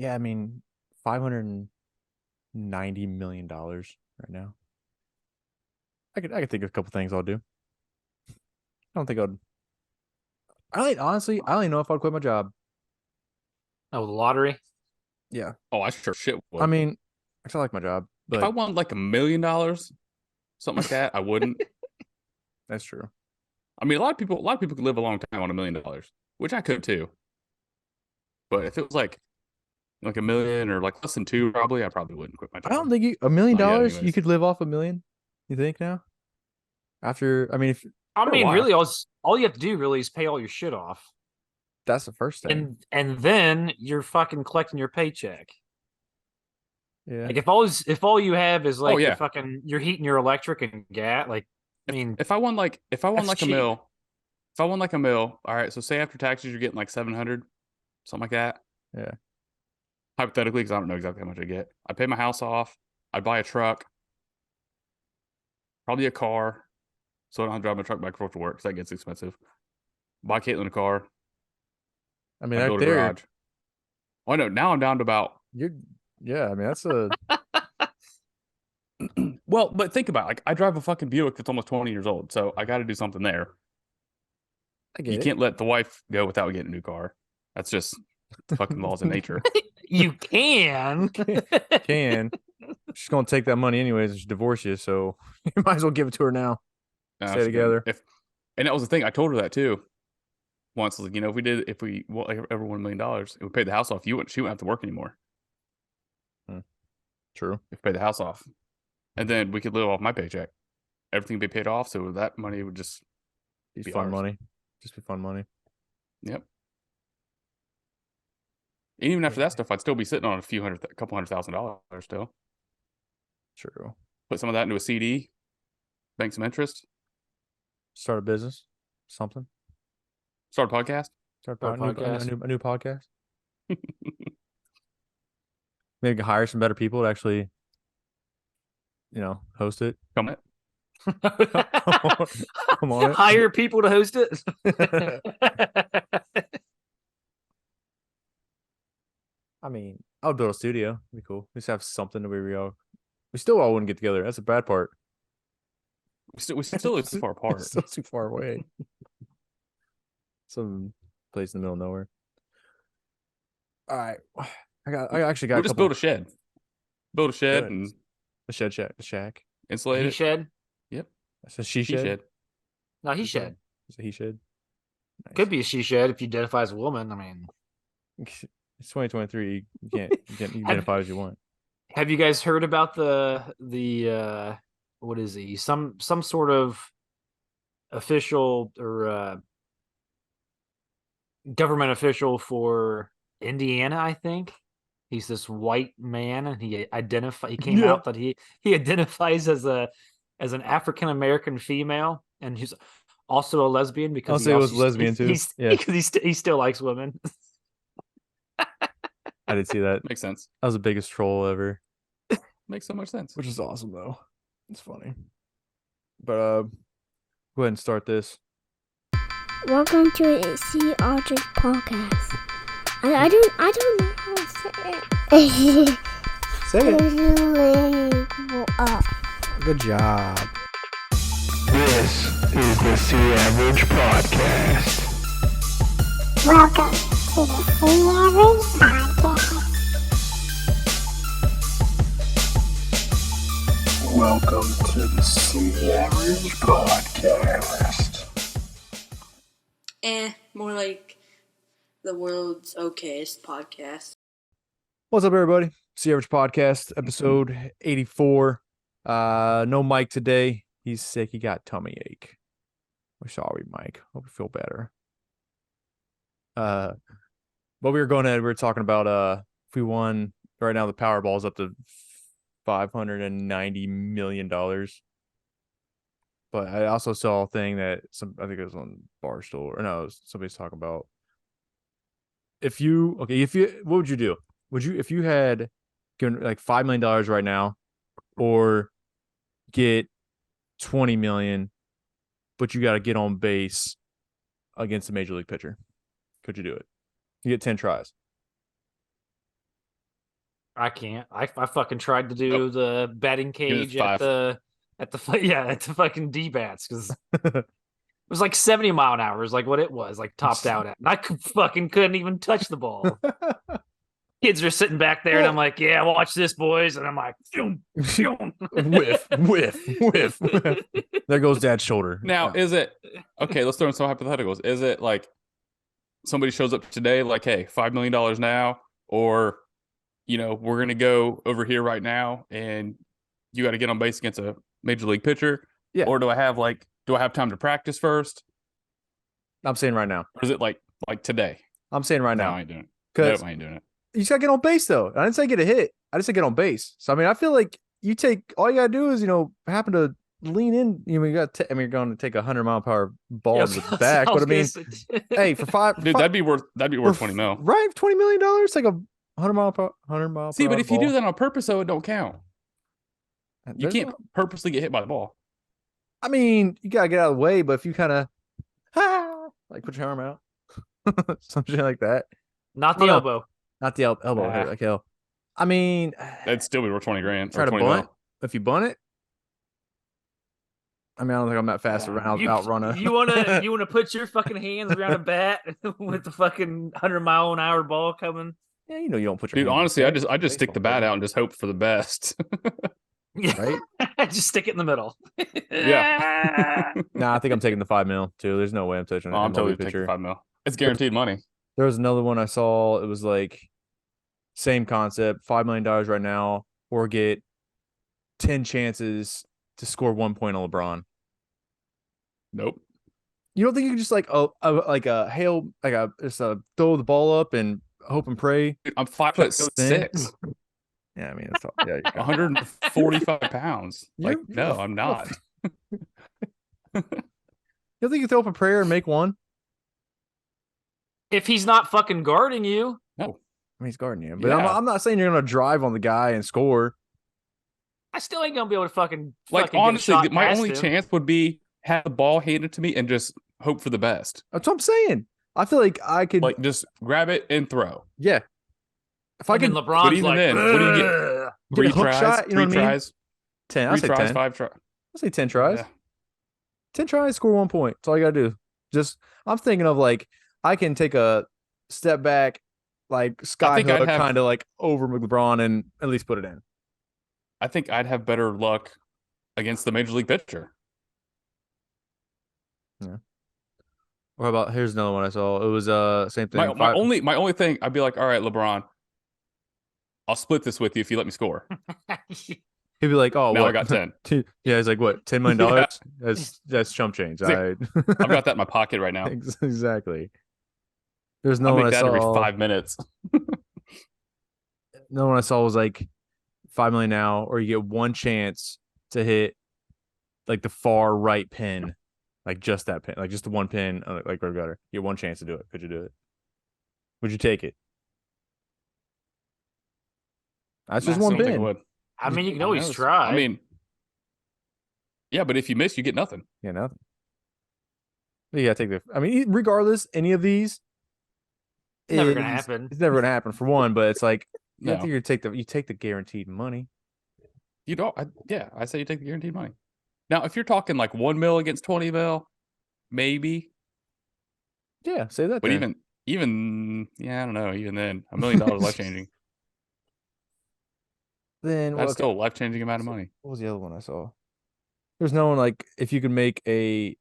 Yeah, I mean, $590 million right now. I could think of a couple things I'll do. I don't think I'd. Honestly, I don't even know if I'd quit my job. Oh, the lottery. Yeah, Oh, I sure shit I would. mean, I still like my job, If I but won like $1 million, something like that, I wouldn't. that's true. I mean, a lot of people could live a long time on $1 million, which I could too. But if it was like a million or like less than two, probably I probably wouldn't quit my I don't job. think $1 million Not yet, you anyways. could live off 1 million. You think now? After, I mean, if I for a mean, while, really, all you have to do really is pay all your shit off, that's the first thing. and then you're fucking collecting your paycheck. Yeah, Like if all you have is Oh like yeah. your heat and your electric and gas, like I If mean if I won like if I won that's like a cheap. mil, if I won like a mil, all right. So say after taxes you're getting like 700, something like that. yeah. Hypothetically, because I don't know exactly how much I get. I'd pay my house off. I'd buy a truck, probably a car, so I don't have to drive my truck back and forth to work because that gets expensive. Buy Caitlin a car. I mean, I'd right build a there, garage. Oh no, now I'm down to about. you're. Yeah, I mean, that's a. Well, but think about it. Like I drive a fucking Buick that's almost 20 years old, so I got to do something there. I You get it. can't let the wife go without getting a new car. That's just the fucking laws of nature. You can. Can. She's gonna take that money anyways and she divorce you, so you might as well give it to her now. Stay She couldn't. together. And that was the thing. I told her that too once. Like, if we ever won $1 million, it would pay the house off. She wouldn't have to work anymore. Hmm, true. If pay the house off, and then we could live off my paycheck. Everything would be paid off, so that money would just Be be fun ours. money. Just be fun money. Yep. And even after Yeah, that stuff, I'd still be sitting on a couple $100,000 still. true. Put some of that into a CD, bank some interest, Start a business. Something. start a podcast. Start Start a podcast. a new podcast. Maybe hire some better people to actually, host it. Come on. Come on Hire people to host it. it. I mean, I would build a studio. It'd be cool. Just have something where we still all wouldn't get together. That's the bad part. We still live too far apart. Still too far away. Some place in the middle of nowhere. All right. I actually got We'll a just couple. build a shed. Build a shed Good. and A shack. insulate He it. shed. Yep. That's a she He shed. shed. No, he He shed. shed. It's a he shed. Nice. Could be a she shed if you identify as a woman. I mean, It's 2023. You can identify as you want. have you guys heard about the what is he? Some sort of official or government official for Indiana, I think. He's this white man, and he came Yeah. out that he identifies as an African American female, and he's also a lesbian I'll because say it was lesbian too. Yeah, because he still likes women. I did see that. Makes sense. That was the biggest troll ever, Makes so much sense. which is awesome though. It's funny. But go ahead and start this. Welcome to a Sea Archers podcast. I don't know how to say it. Say Good job. This is the Sea Average Podcast. Welcome to the Sea Average podcast. Welcome to the Sea Average Podcast. More like the world's okayest podcast. What's up, everybody? Sea Average Podcast, episode 84. No Mike today. He's sick. He got tummy ache. We're sorry, Mike. Hope you feel better. But we were talking about if we won right now, the Powerball's up to $590 million. But I also saw a thing that I think it was on Barstool, or no, somebody's talking about what would you do? If you had given like $5 million right now, or get 20 million, but you got to get on base against a major league pitcher, could you do it? You get 10 tries. I can't. I fucking tried to do the batting me cage 5. at the fucking D-bats because it was like 70 mile an hour is like what it was, like topped out at. And I couldn't even touch the ball. Kids are sitting back there, and I'm like, "Yeah, watch this, boys." And I'm like, "Phew, phew." whiff. There goes Dad's shoulder. Now, is it okay? Let's throw in some hypotheticals. Is it like somebody shows up today, like, hey, $5 million now, or we're gonna go over here right now, and you got to get on base against a major league pitcher? Yeah. Or do I have time to practice first? I'm saying right now. Or is it like today? I'm saying right No, now. I ain't doing it. Because Nope, I ain't doing it. you just gotta get on base though. I didn't say get a hit. I just said get on base. So I mean, I feel like you all you gotta do is happen to lean in. You got. You're going to take 100-mile-per-hour ball Yeah, to the back. But I mean, hey, for five, Dude, that'd be worth $20 million. Right, $20 million. Like a 100-mile-per-hour. See, but if you do that on purpose, though, it don't count. You There's can't no- purposely get hit by the ball. I mean, you gotta get out of the way. But if you kind of like put your arm out, something like that. Not the Oh, no. elbow. Not the elbow Nah. hurt like hell. I mean, That'd still be worth $20,000. try Or to 20 bunt. mil. If you bunt it, I mean, I don't think I'm that fast to outrun a. You wanna put your fucking hands around a bat with the fucking 100-mile-an-hour ball coming? Yeah, you don't put your. Dude, hands honestly, in I just stick the bat out and just hope for the best. Yeah, right. Just stick it in the middle. Yeah. Nah, I think I'm taking the $5 million too. There's no way I'm touching. Oh, I'm MLB totally pitcher. taking $5 million. It's guaranteed money. There was another one I saw. It was like same concept, $5 million right now, or get 10 chances to score 1 point on LeBron. Nope. You don't think you can just throw the ball up and hope and pray? Dude, I'm Goes in. 5'6", Yeah, I mean that's all. Yeah, you got it. 145 pounds. Like, You're- no, I'm not. You don't think you can throw up a prayer and make one? If he's not fucking guarding you, I mean, he's guarding you, but Yeah. I'm not saying you're gonna drive on the guy and score. I still ain't gonna be able to fucking Like, get a honestly, shot my past only him. chance would be have the ball handed to me and just hope for the best. That's what I'm saying. I feel like I could. Like, just grab it and throw. Yeah. If I And could then LeBron's even like, then, what do you get? "Ugh." Get a Three hook tries, shot, you know three what I mean? tries, 10, I'll say 10. 5 tries. I'll say 10 tries. Yeah. 10 tries, score 1 point. That's all you gotta do. Just I'm thinking of like I can take a step back, like sky think I'd hook, have- kind of like over LeBron and at least put it in. I think I'd have better luck against the major league pitcher. Or how about here's another one I saw. It was same thing. My only thing, I'd be like, all right, LeBron, I'll split this with you if you let me score. He'd be like, oh, Now what? I got 10. Yeah, he's like, what? $10 million? Yeah. That's chump change. See, I I've got that in my pocket right now. exactly. There's no I'll one make I that every saw. 5 minutes. No one I saw was like $5 million now, or you get one chance to hit like the far right pin, like just that pin, like just the one pin, like red gutter. You get one chance to do it. Could you do it? Would you take it? That's just Nah, I one still don't think I pin. would. I mean, you can Who always knows? try. I mean, yeah, but if you miss, you get nothing. Yeah, nothing. You gotta take the. I mean, regardless, any of these, It's never gonna is- happen. It's never gonna happen for one, but it's like No. I think you take the guaranteed money. You don't. I say you take the guaranteed money. Now, if you're talking like 1 mil against 20 mil, maybe. Yeah, say that. But then. even, yeah, I don't know. Even then, $1 million life changing. Then That's well, still a life changing amount of money. what was the other one I saw? There's no one like if you could make a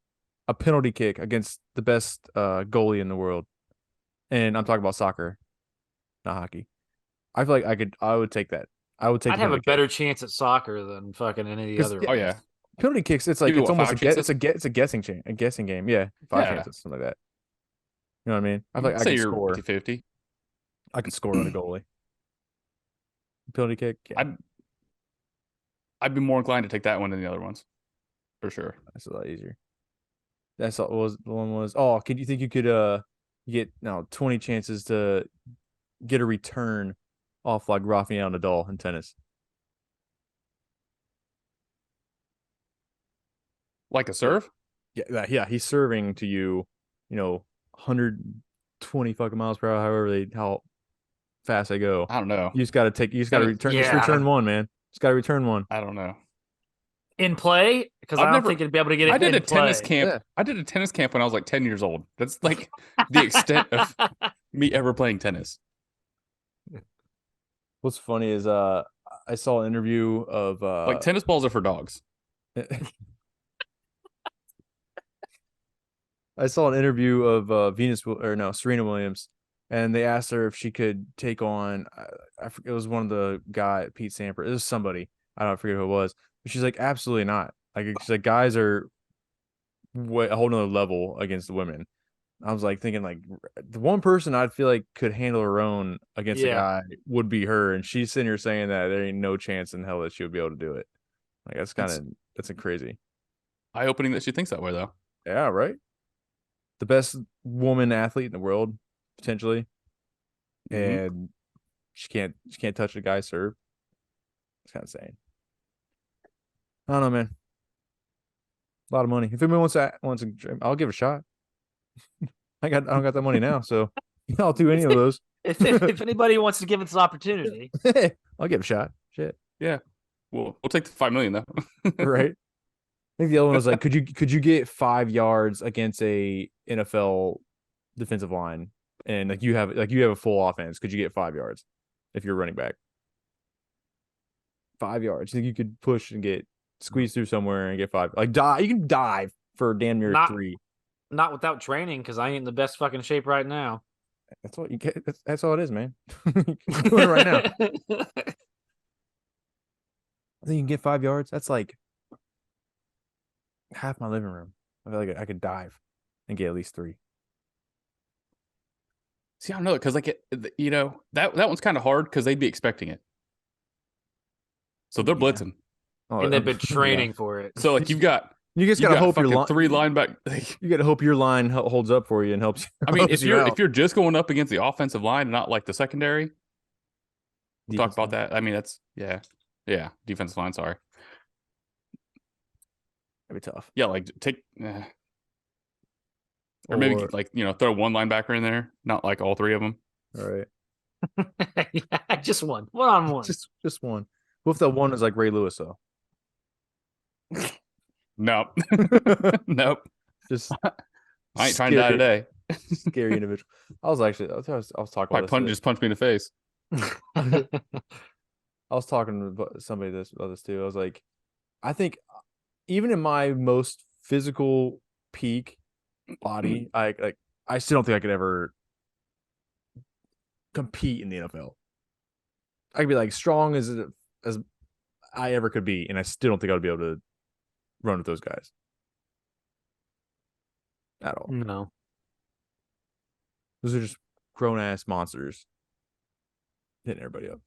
penalty kick against the best goalie in the world, and I'm talking about soccer, not hockey. I feel like I would take that. I would take. I'd have a penalty kick. better chance at soccer than fucking any of the 'Cause, other. yeah, Oh yeah, penalty kicks. It's like Give you it's what, almost 5 it's a guessing game. Yeah, 5 Yeah. chances, something like that. You know what I mean? I feel like I say can you're score. 50-50. I can score on a goalie. Penalty kick. Yeah, I'd be more inclined to take that one than the other ones, for sure. that's a lot easier. That's all. Was the one was? Oh, could you think you could get 20 chances to get a return off like Rafael Nadal in tennis? Like a serve? Yeah, he's serving to you, 120 fucking miles per hour, how fast they go. I don't know. You just got to return. Just Yeah. return one, man. Just got to return one. I don't know. In play? Because I don't think it'd be able to get it I did in a tennis play. camp. Yeah. I did a tennis camp when I was like 10 years old. That's like the extent of me ever playing tennis. What's funny is I saw an interview of Like tennis balls are for dogs. I saw an interview of Serena Williams, and they asked her if she could take on I forget, it was one of the guy, Pete Sampras. It was somebody, I forget who it was, but she's like, absolutely not. Like, she's like, guys are a whole nother level against the women. I was like thinking, like, the one person I'd feel like could handle her own against a guy would be her, and she's sitting here saying that there ain't no chance in hell that she would be able to do it. Like, that's crazy. Eye opening that she thinks that way though. Yeah, right. The best woman athlete in the world, potentially, and she can't touch a guy's serve. It's kind of insane. I don't know, man. A lot of money. If anyone wants to, I'll give it a shot. I don't got that money now, so I'll do any of those. if anybody wants to give it this opportunity, I'll give it a shot. Shit. Yeah. We'll take the 5 million though. Right. I think the other one was like, could you get 5 yards against a NFL defensive line, and you have a full offense? Could you get 5 yards if you're running back? 5 yards. You think you could push and squeeze through somewhere and get 5? Like, dive. You can dive for damn near 3. not without training, because I ain't in the best fucking shape right now. That's what you get. That's all it is, man. You're doing it right now. I think you can get 5 yards. That's like half my living room. I feel like I could dive and get at least 3. See, I don't know, because like that one's kind of hard because they'd be expecting it, so they're blitzing. Oh, And they've been training for it. So like you just gotta hope your line. 3 linebacker. You gotta hope your line holds up for you and helps. I mean, if helps you're just going up against the offensive line and not like the secondary, we'll talk about that. I mean, that's defensive line. Sorry, that'd be tough. Yeah, like take. Or maybe like throw one linebacker in there, not like all 3 of them. All right. Yeah, just one on one. Just one. What if that one is like Ray Lewis though? Nope. Nope. Just I ain't trying to die today. Scary individual. I was talking about just punch me in the face. I was talking to somebody about this too. I was like, I think even in my most physical peak body, I still don't think I could ever compete in the NFL. I could be like strong as I ever could be, and I still don't think I would be able to run with those guys at all. No, those are just grown ass monsters hitting everybody up.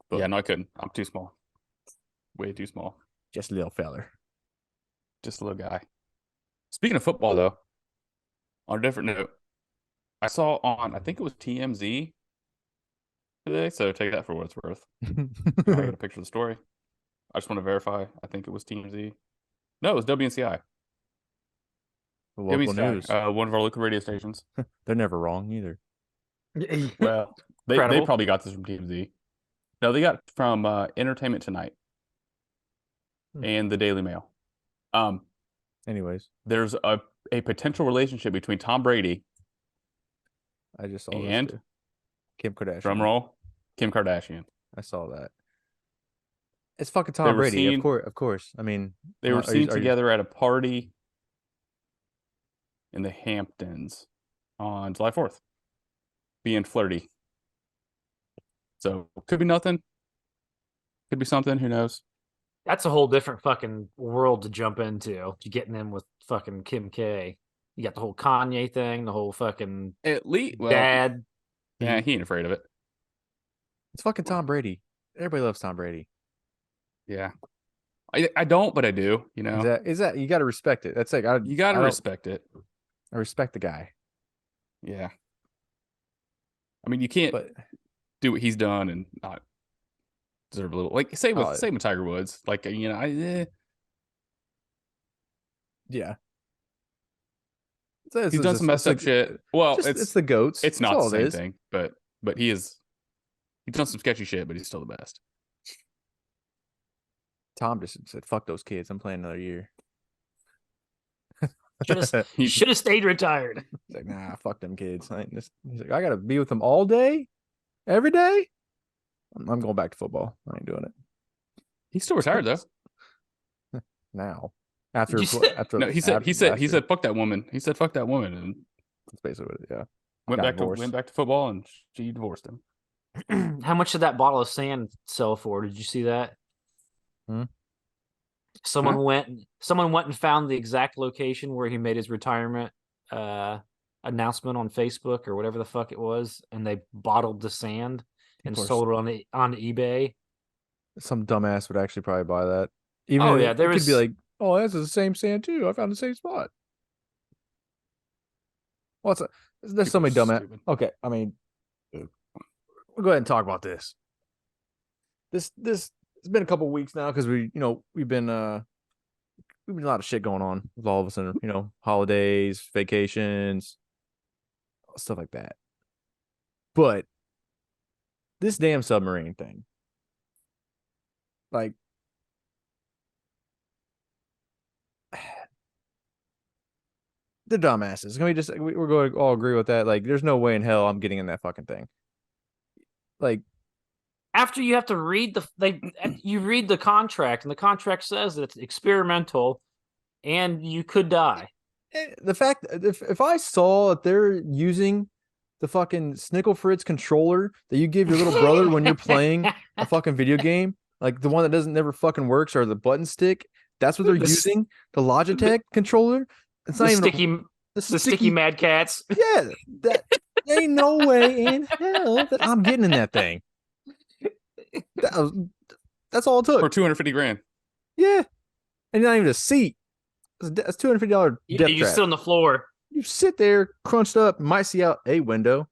But yeah, no, I couldn't. I'm too small. Way too small. Just a little feller. Just a little guy. Speaking of football, though, on a different note, I saw on, I think it was TMZ today, so take that for what it's worth. I got a picture of the story. I just want to verify. I think it was TMZ. No, it was WNCI. The local news. One of our local radio stations. They're never wrong either. Well, they probably got this from TMZ. No, they got it from Entertainment Tonight and the Daily Mail. Anyways, there's a potential relationship between Tom Brady I just saw and this too. Kim Kardashian. Drum roll, Kim Kardashian. I saw that. It's fucking Tom Brady, of course. I mean, they were seen together at a party in the Hamptons on July 4th, being flirty. So could be nothing. Could be something. Who knows? That's a whole different fucking world to jump into. You getting in with fucking Kim K. You got the whole Kanye thing, the whole fucking dad. Yeah, he ain't afraid of it. It's fucking Tom Brady. Everybody loves Tom Brady. Yeah. I don't, but I do, Is that you got to respect it. That's like you got to respect it. I respect the guy. Yeah. I mean, you can't do what he's done and not deserve a little, like same with Tiger Woods. Like, yeah. He's done some messed up shit. Well, it's the GOATs. It's not the same thing, but but he's done some sketchy shit, but he's still the best. Tom just said, "Fuck those kids. I'm playing another year." Should have stayed retired. He's like, "Nah, fuck them kids." He's like, "I gotta be with them all day, every day." I'm going back to football. I ain't doing it He's still retired though. now. After No, he said fuck that woman. He said fuck that woman, and that's basically what it, yeah. went Got back to football, and she divorced him. How much did that bottle of sand sell for? Did you see that? Someone went and found the exact location where he made his retirement announcement on Facebook or whatever the fuck it was, and they bottled the sand and sold it on eBay. Some dumbass would actually probably buy that. Even there could be like, "Oh, this is the same sand too. I found the same spot." There's so many dumbass. Stupid. Okay, I mean, we'll go ahead and talk about this. This it's been a couple weeks now because we've been a lot of shit going on with all of us, and holidays, vacations, stuff like that. But this damn submarine thing, like, they're dumbasses. Can we just we're going to all agree with that? Like, there's no way in hell I'm getting in that fucking thing. Like, after you have to read you read the contract, and the contract says that it's experimental and you could die. The fact if I saw that they're using the fucking Snickle Fritz controller that you give your little brother when you're playing a fucking video game, like the one that never fucking works, or the button stick, that's what they're using, the Logitech controller. It's not even the sticky Mad Cats. Yeah, that ain't no way in hell that I'm getting in that thing. That's all it took for $250,000. Yeah, and not even a seat. That's $250 death You trap. sit on the floor. You sit there crunched up, might see out a window.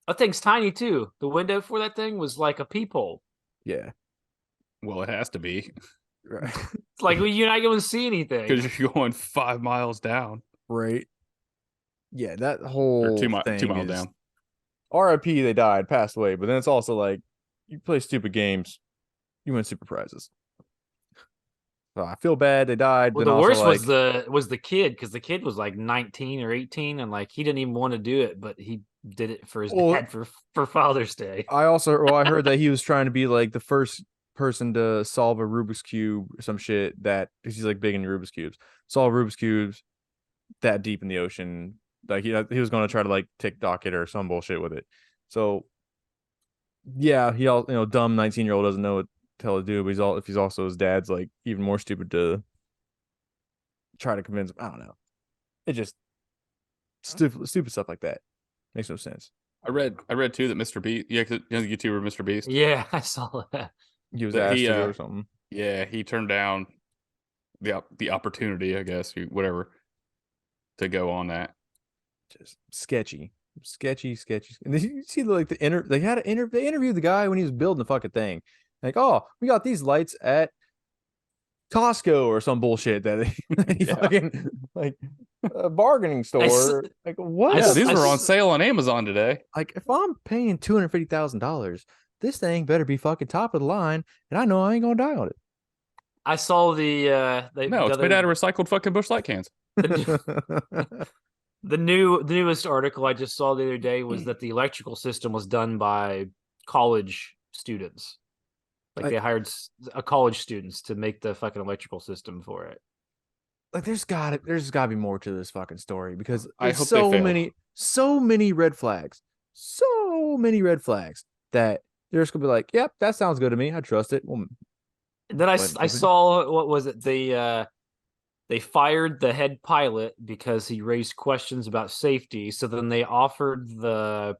That thing's tiny too. The window for that thing was like a peephole. Yeah. Well, it has to be. Right. It's like you're not going to see anything Because you're going 5 miles down. Right. Yeah, that whole Or 2 thing miles is, down. RIP, they died, passed away, but then it's also like, you play stupid games, you win super prizes. So I feel bad they died. Well, but the also, worst like, was the kid, because the kid was like 19 or 18, and like he didn't even want to do it, but he did it for his dad for Father's Day. I heard that he was trying to be like the first person to solve a Rubik's Cube or some shit, that because he's like big into Rubik's Cubes, solve Rubik's Cubes that deep in the ocean. Like he was going to try to like TikTok it or some bullshit with it. So yeah, he all dumb 19-year-old doesn't know what the hell to do, but if he's also his dad's, like even more stupid to try to convince him. I don't know. It just stupid stuff like that makes no sense. I read too that Mr. Beast, the YouTuber Mr. Beast. Yeah, I saw that. He was asked to or something. Yeah, he turned down the opportunity, I guess, whatever, to go on that. Just sketchy. And you see, like they interviewed the guy when he was building the fucking thing. Like, oh, we got these lights at Costco or some bullshit that he fucking like a bargaining store. Like, what? Yeah, these were on sale on Amazon today. Like, if I'm paying $250,000, this thing better be fucking top of the line, and I know I ain't gonna die on it. I saw the it's made out of recycled fucking Busch Light cans. The newest article I just saw the other day was that the electrical system was done by college students. Like they hired college students to make the fucking electrical system for it. Like, there's gotta be more to this fucking story, because I there's hope so they fail. many red flags, that they're just gonna be like, yep, that sounds good to me. I trust it. Well, then I saw, what was it? They fired the head pilot because he raised questions about safety. So then they offered the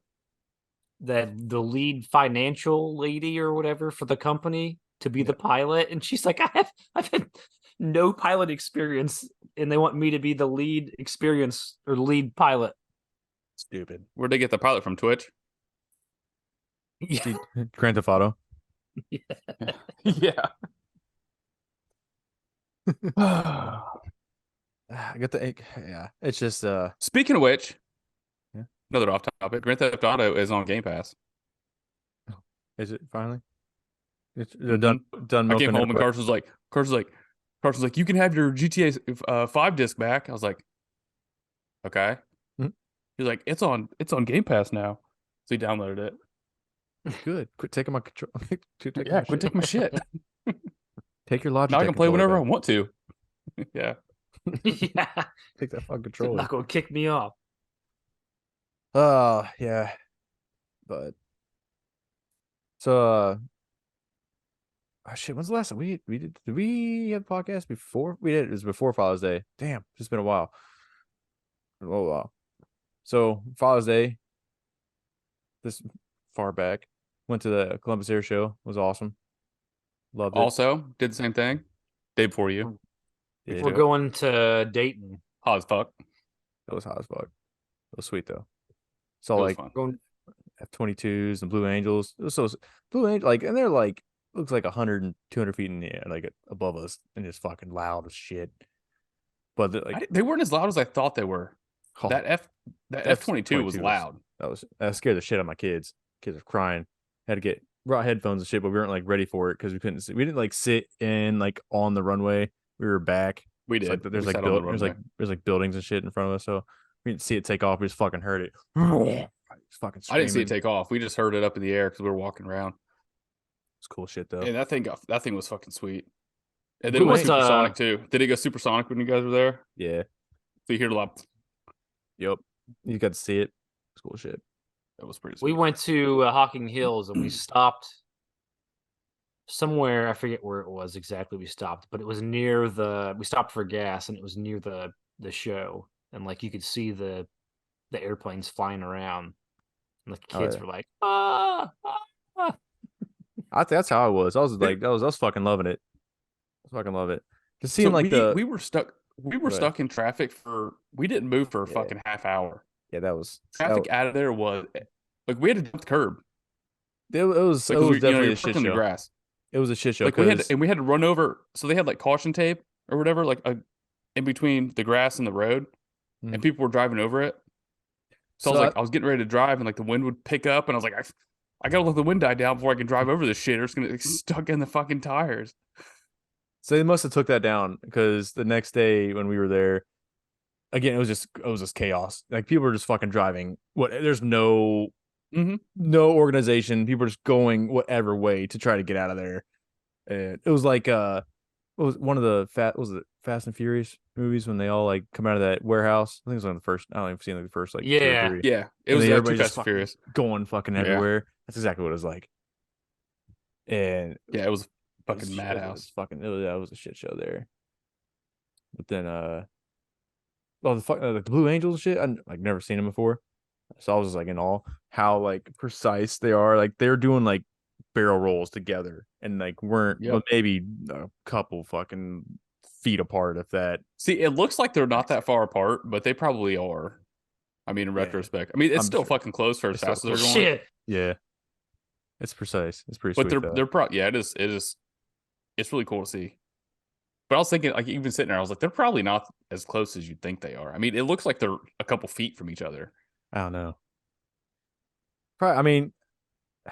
lead financial lady or whatever for the company to be the pilot, and she's like, I've had no pilot experience, and they want me to be the lead experience or lead pilot. Stupid. Where'd they get the pilot from? Twitch? Yeah. Grand Theft Auto. Yeah. I got the yeah. It's just Speaking of which, Another off topic. Grand Theft Auto is on Game Pass. Is it finally? They're Mhm. done I came milking home and it. Carson's like, you can have your GTA 5 disc back. I was like, okay. Mhm. He's like, it's on Game Pass now. So he downloaded it. Good. Quit taking my control. Yeah, quit taking my shit. Take your Logitech. Now I can play controller whenever I back. want to. Yeah. Yeah. Take that fucking They're controller. not gonna kick me off. Yeah. But so oh shit, when's the last time we did we have a podcast before? We did. It was before Father's Day. Damn, it's been a while. Oh wow. So Father's Day, this far back, went to the Columbus Air Show. Was awesome. Loved it. Also, did the same thing. Day before you. Did We're it. going to Dayton. Hot as fuck. That was hot as fuck. It was sweet though. So It was like fun. Going F-22s and Blue Angels. It was so Blue Angel, like, and they're like looks like 100 and 200 feet in the air, like above us, and it's fucking loud as shit. But They weren't as loud as I thought they were. oh, That F-22 was loud. That scared the shit out of my kids. Kids are crying. Had to brought headphones and shit, but we weren't like ready for it because we couldn't. We didn't like sit in like on the runway. We were back. We It's did. like there's We like sat on the there's like buildings and shit in front of us, so we didn't see it take off. We just fucking heard it. It's fucking I didn't see screaming. it take off. We just heard it up in the air because we were walking around. It's cool shit though. And that thing was fucking sweet. And We then it went went, supersonic too. Did it go supersonic when you guys were there? Yeah. So you hear a lot. Yep. You got to see it. It's cool shit. That was pretty sweet. We went to Hocking Hills and we stopped somewhere. I forget where it was exactly. We stopped, but it was near we stopped for gas and it was near the show. And like you could see the airplanes flying around. And the Oh, kids yeah. were like, ah. I think that's how I was. I was like, I was fucking loving it. I fucking love it. Just seeing like we were stuck. We were Go ahead. stuck in traffic we didn't move for a Yeah. fucking half hour. yeah, that was Traffic out of there was like we had to jump the curb. it was Like, it was you're definitely a parked shit on the show. grass. It was a shit show. Like we had to run over. So they had like caution tape or whatever, like in between the grass and the road, Mhm. and people were driving over it. So I was like, I was getting ready to drive, and like the wind would pick up, and I was like, I gotta let the wind die down before I can drive over this shit. Or it's gonna get stuck in the fucking tires. So they must have took that down because the next day when we were there, again, it was just chaos. Like people were just fucking driving. There's no Mhm. no organization. People were just going whatever way to try to get out of there. And it was like what was one of the Fast and Furious movies when they all like come out of that warehouse. I think it was one of the first. I don't even seen like the first like 2 Yeah. or 3. Yeah, it And was then Too everybody Fast just and Furious. going fucking Yeah. everywhere. That's exactly what it was like. And Yeah, it was it fucking was- madhouse. That was a shit show there. But then the Blue Angels shit, I like never seen them before. So I was just like in awe how like precise they are. Like they're doing like barrel rolls together and like weren't Yep. well, maybe a couple fucking feet apart if that. See, it looks like they're not that far apart, but they probably are. I mean, in Yeah. retrospect, I mean, it's I'm still sure. fucking close for as It's still fast as they're close. going. Shit. Yeah. It's precise. It's pretty But sweet. though. it is. It's really cool to see. But I was thinking, like, even sitting there, I was like, they're probably not as close as you'd think they are. I mean, it looks like they're a couple feet from each other. I don't know. Probably, I mean, I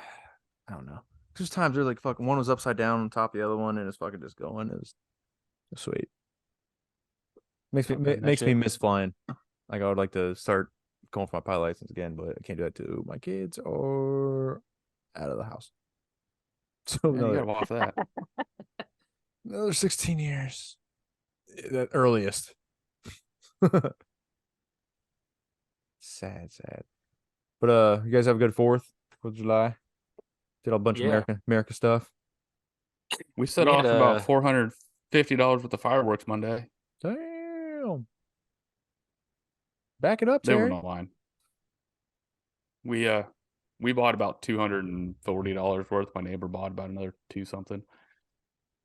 don't know. There's times they're like fucking one was upside down on top of the other one and it's fucking just going. It was sweet. Makes me Okay, that makes me shit. miss flying. Like I would like to start going for my pilot license again, but I can't do that till my kids are out of the house. So Man, you another, gotta watch that. another 16 years at earliest. Sad. But you guys have a good 4th of July. Did a bunch Yeah. of America stuff. We set We off had, about $450 worth of fireworks Monday. Damn. Back it up, They Terry. weren't online. We bought about $240 worth. My neighbor bought about another 2 something.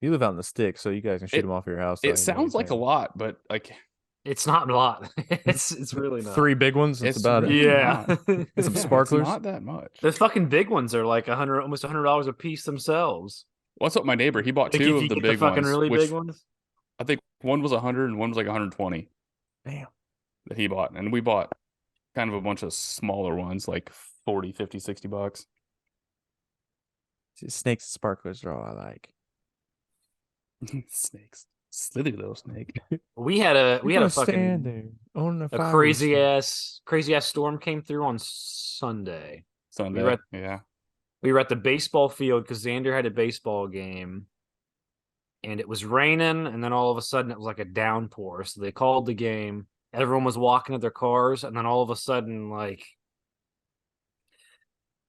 You live out in the sticks, so you guys can shoot It- them off your house. so I It know what sounds you're like a saying. lot, but like It's not a lot. It's really not. 3 big ones. That's It's about it. really Yeah. not. And some Yeah, sparklers. It's not that much. The fucking big ones are like almost $100 a piece themselves. What's up, my neighbor? He bought Like, 2 if of you the get big the fucking ones. really which big ones. I think one was 100 and one was like 120 Damn. that he bought, and we bought. kind of a bunch of smaller ones, like 40, 50, $60. Snakes and sparklers are all I like. Snakes. Slithy little snake. We had a Stand fucking there, owning a fireworks crazy show. ass storm came through on Sunday. Sunday. were at- Yeah. We were at the baseball field because Xander had a baseball game, and it was raining, and then all of a sudden it was like a downpour. So they called the game. Everyone was walking to their cars, and then all of a sudden, like,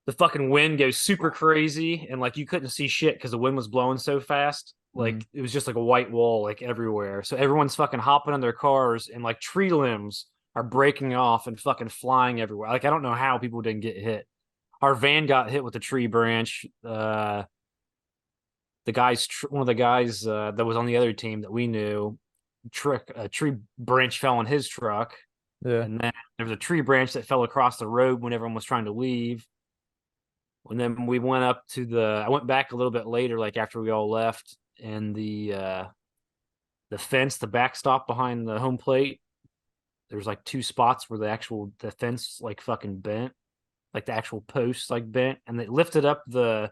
the fucking wind goes super crazy, and like you couldn't see shit because the wind was blowing so fast. Like it was just like a white wall like everywhere. So everyone's fucking hopping in their cars, and like tree limbs are breaking off and fucking flying everywhere. Like I don't know how people didn't get hit. Our van got hit with a tree branch. The guy's one of the guys that was on the other team that we knew, a tree branch fell on his truck. Yeah. And then there was a tree branch that fell across the road when everyone was trying to leave. And then we went up to I went back a little bit later, like after we all left, and the fence, the backstop behind the home plate, there's like two spots where the fence like fucking bent, like the actual post like bent, and they lifted up the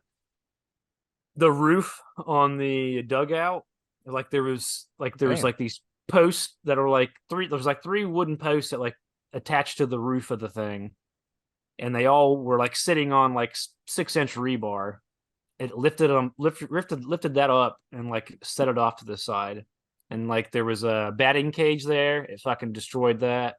roof on the dugout. Like there was like these posts that are like three wooden posts that like attached to the roof of the thing, and they all were like sitting on like 6-inch rebar. It lifted that up and like set it off to the side, and like there was a batting cage there. It fucking destroyed that.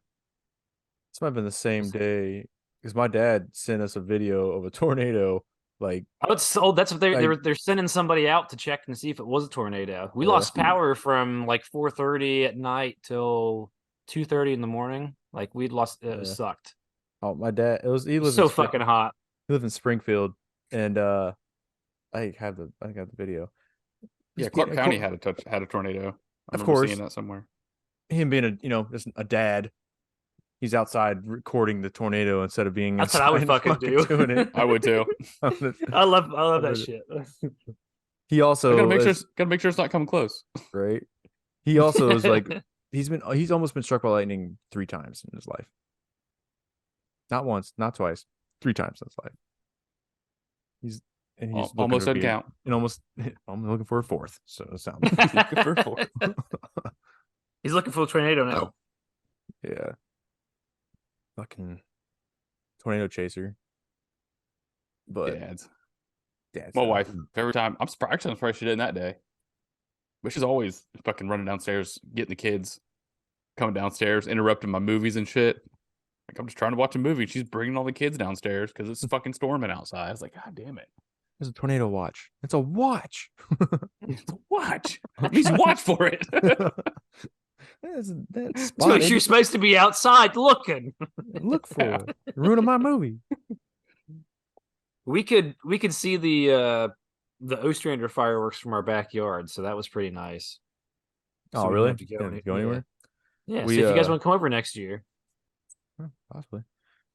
This might have been the same day because my dad sent us a video of a tornado. Like, that's what they're sending somebody out to check and see if it was a tornado. We lost power from like 4:30 at night till 2:30 in the morning. Like we'd lost. It sucked. Oh, my dad. He lives so fucking hot. He lived in Springfield, and I got the video. Yeah, Clark County had a tornado. Of course, seeing that somewhere. Him being just a dad, he's outside recording the tornado instead of being. That's what I would fucking do. Doing it. I would too. I love that shit. He also gotta make sure it's not coming close. Right. He also is like he's almost been struck by lightning 3 times in his life. Not once, not twice, 3 times in his life. He's almost doesn't count. And I'm looking for a 4th. So it sounds looking for a 4th. He's looking for a tornado now. Yeah. Fucking tornado chaser. But Dad's dad's my wife, every time I'm surprised she didn't that day. But she's always fucking running downstairs, getting the kids, coming downstairs, interrupting my movies and shit. Like I'm just trying to watch a movie. She's bringing all the kids downstairs because it's fucking storming outside. I was like, God damn it! There's a tornado watch. It's a watch. It's a watch. It means watch for it. That's So you're supposed to be outside looking. Look for it. Ruining my movie. We could see the Ostrander fireworks from our backyard, so that was pretty nice. Oh, So we really? didn't have to Go anywhere? Yeah. So if you guys want to come over next year, possibly.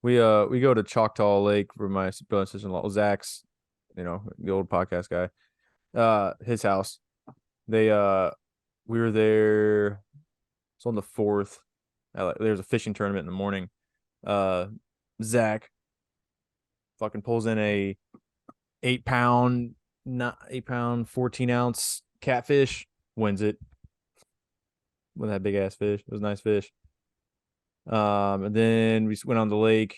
We go to Choctaw Lake for my brother and sister-in-law, Zach's, the old podcast guy. His house. We were there. It's on the 4th. There's a fishing tournament in the morning. Zach fucking pulls in a 8-pound, 14-ounce catfish, wins it with that big ass fish. It was a nice fish. And then we went on the lake.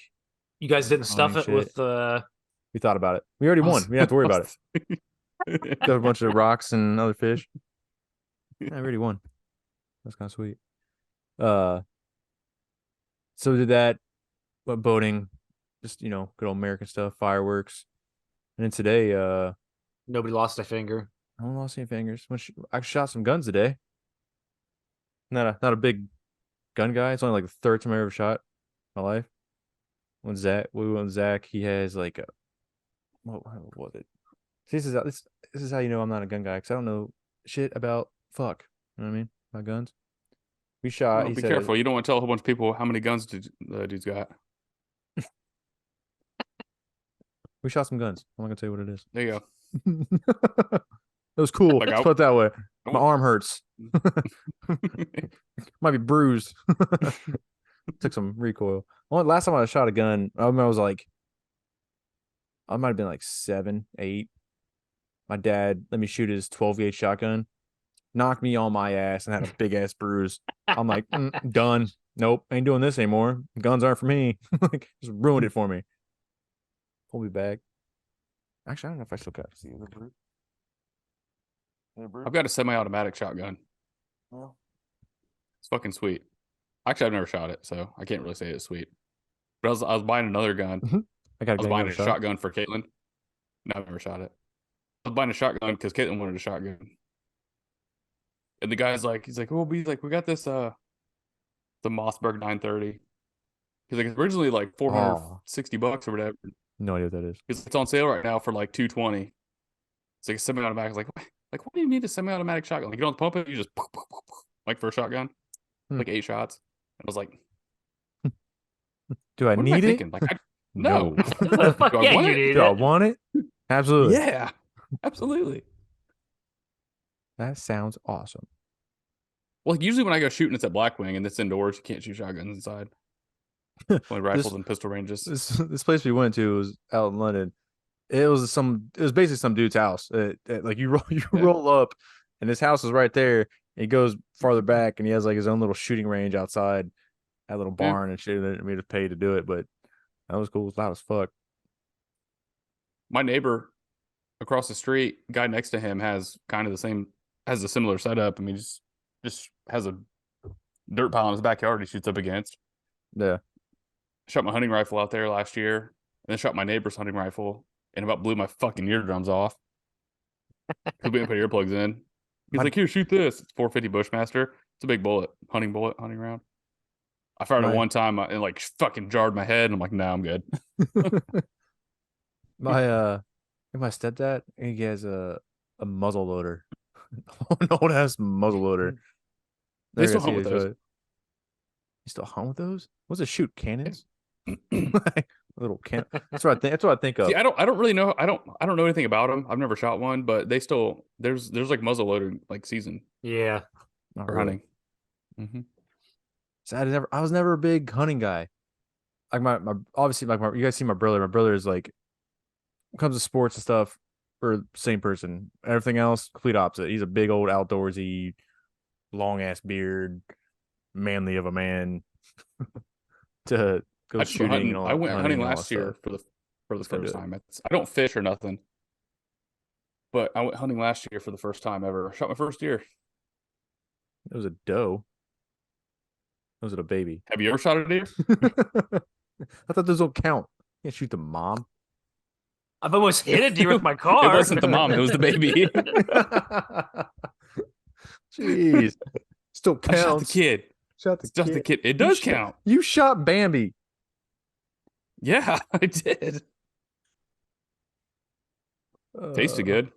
you guys didn't stuff it with We thought about it. We already won. We didn't have to worry about it. Got a bunch of rocks and other fish. Yeah, we already won. That's kind of sweet. So we did that. Went boating. Just, good old American stuff. Fireworks. And then today, nobody lost a finger. I don't lost any fingers. I shot some guns today. Not a big gun guy. It's only like the 3rd time I ever shot in my life. We went with Zach. He has like a what was it? See, this is how you know I'm not a gun guy, because I don't know shit about fuck. You know what I mean? About guns. We shot. Be careful. You don't want to tell a whole bunch of people how many guns dude's got. We shot some guns. I'm not gonna tell you what it is. There you go. It was cool. Like Let's put it that way. My Oh. arm hurts. Might be bruised. Took some recoil. Only last time I shot a gun, I remember I was like, I might have been like 7, 8. My dad let me shoot his 12 gauge shotgun, knocked me on my ass, and had a big ass bruise. I'm like, done. Nope, ain't doing this anymore. Guns aren't for me. Like, just ruined it for me. Pull me back. Actually, I don't know if I still got to see the bruise. I've got a semi-automatic shotgun. Well, It's fucking sweet. Actually, I've never shot it, so I can't really say it's sweet. But I was buying another gun. I got I was buying a shotgun for Caitlin. No, I've never shot it. I was buying a shotgun because Caitlin wanted a shotgun. And the guy's like, he's like, we got this the Mossberg 930. He's like, it's originally like $460 or whatever. No idea what that is. It's on sale right now for like $220. It's like a semi-automatic. I was like, what do you need a semi-automatic shotgun? Like, you don't pump it, you just like for a shotgun, like 8 shots. And I was like, do I what need am I it? thinking? Like, no. Fuck Do I yeah, want you it? need Do I it. want it? Absolutely. Yeah, absolutely. That sounds awesome. Well, usually when I go shooting, it's at Blackwing and it's indoors. You can't shoot shotguns inside. Only rifles and pistol ranges. This place we went to was out in London. It was basically some dude's house. Like you roll up, and his house is right there. And he goes farther back, and he has like his own little shooting range outside, a little barn and shit. And we just paid to do it, but that was cool. It was loud as fuck. My neighbor across the street, guy next to him, has a similar setup. I mean, just has a dirt pile in his backyard he shoots up against. Yeah. Shot my hunting rifle out there last year, and then shot my neighbor's hunting rifle, and about blew my fucking eardrums off. Because we didn't put earplugs in. He's like, here, shoot this. It's 450 Bushmaster. It's a big hunting round. I fired it one time and like fucking jarred my head. And I'm like, no, I'm good. My stepdad, he has a muzzle loader, an old ass muzzle loader. They still hunt with those. You still hunt with those? What's it shoot? Cannons? Little can. That's what I think of. See, I don't really know. I don't know anything about them. I've never shot one, but they still there's like muzzle loader like season Yeah. Not for really. hunting. Mm-hmm. So I was never a big hunting guy. Like my obviously like you guys see my brother. My brother is like, when it comes to sports and stuff, we're the same person. Everything else, complete opposite. He's a big old outdoorsy, long ass beard, manly of a man. To go shooting and all. I went hunting and all last that year stuff. for the first time. I don't fish or nothing, but I went hunting last year for the first time ever. Shot my first deer. It was a doe. Was it a baby? Have you ever shot a deer? I thought those don't count. You can't shoot the mom. I've almost hit a deer with my car. It wasn't the mom. It was the baby. Jeez. Still I shot counts. the kid. Shot the It's just kid. the kid. It does count. You shot Bambi. Yeah, I did. Tasted good.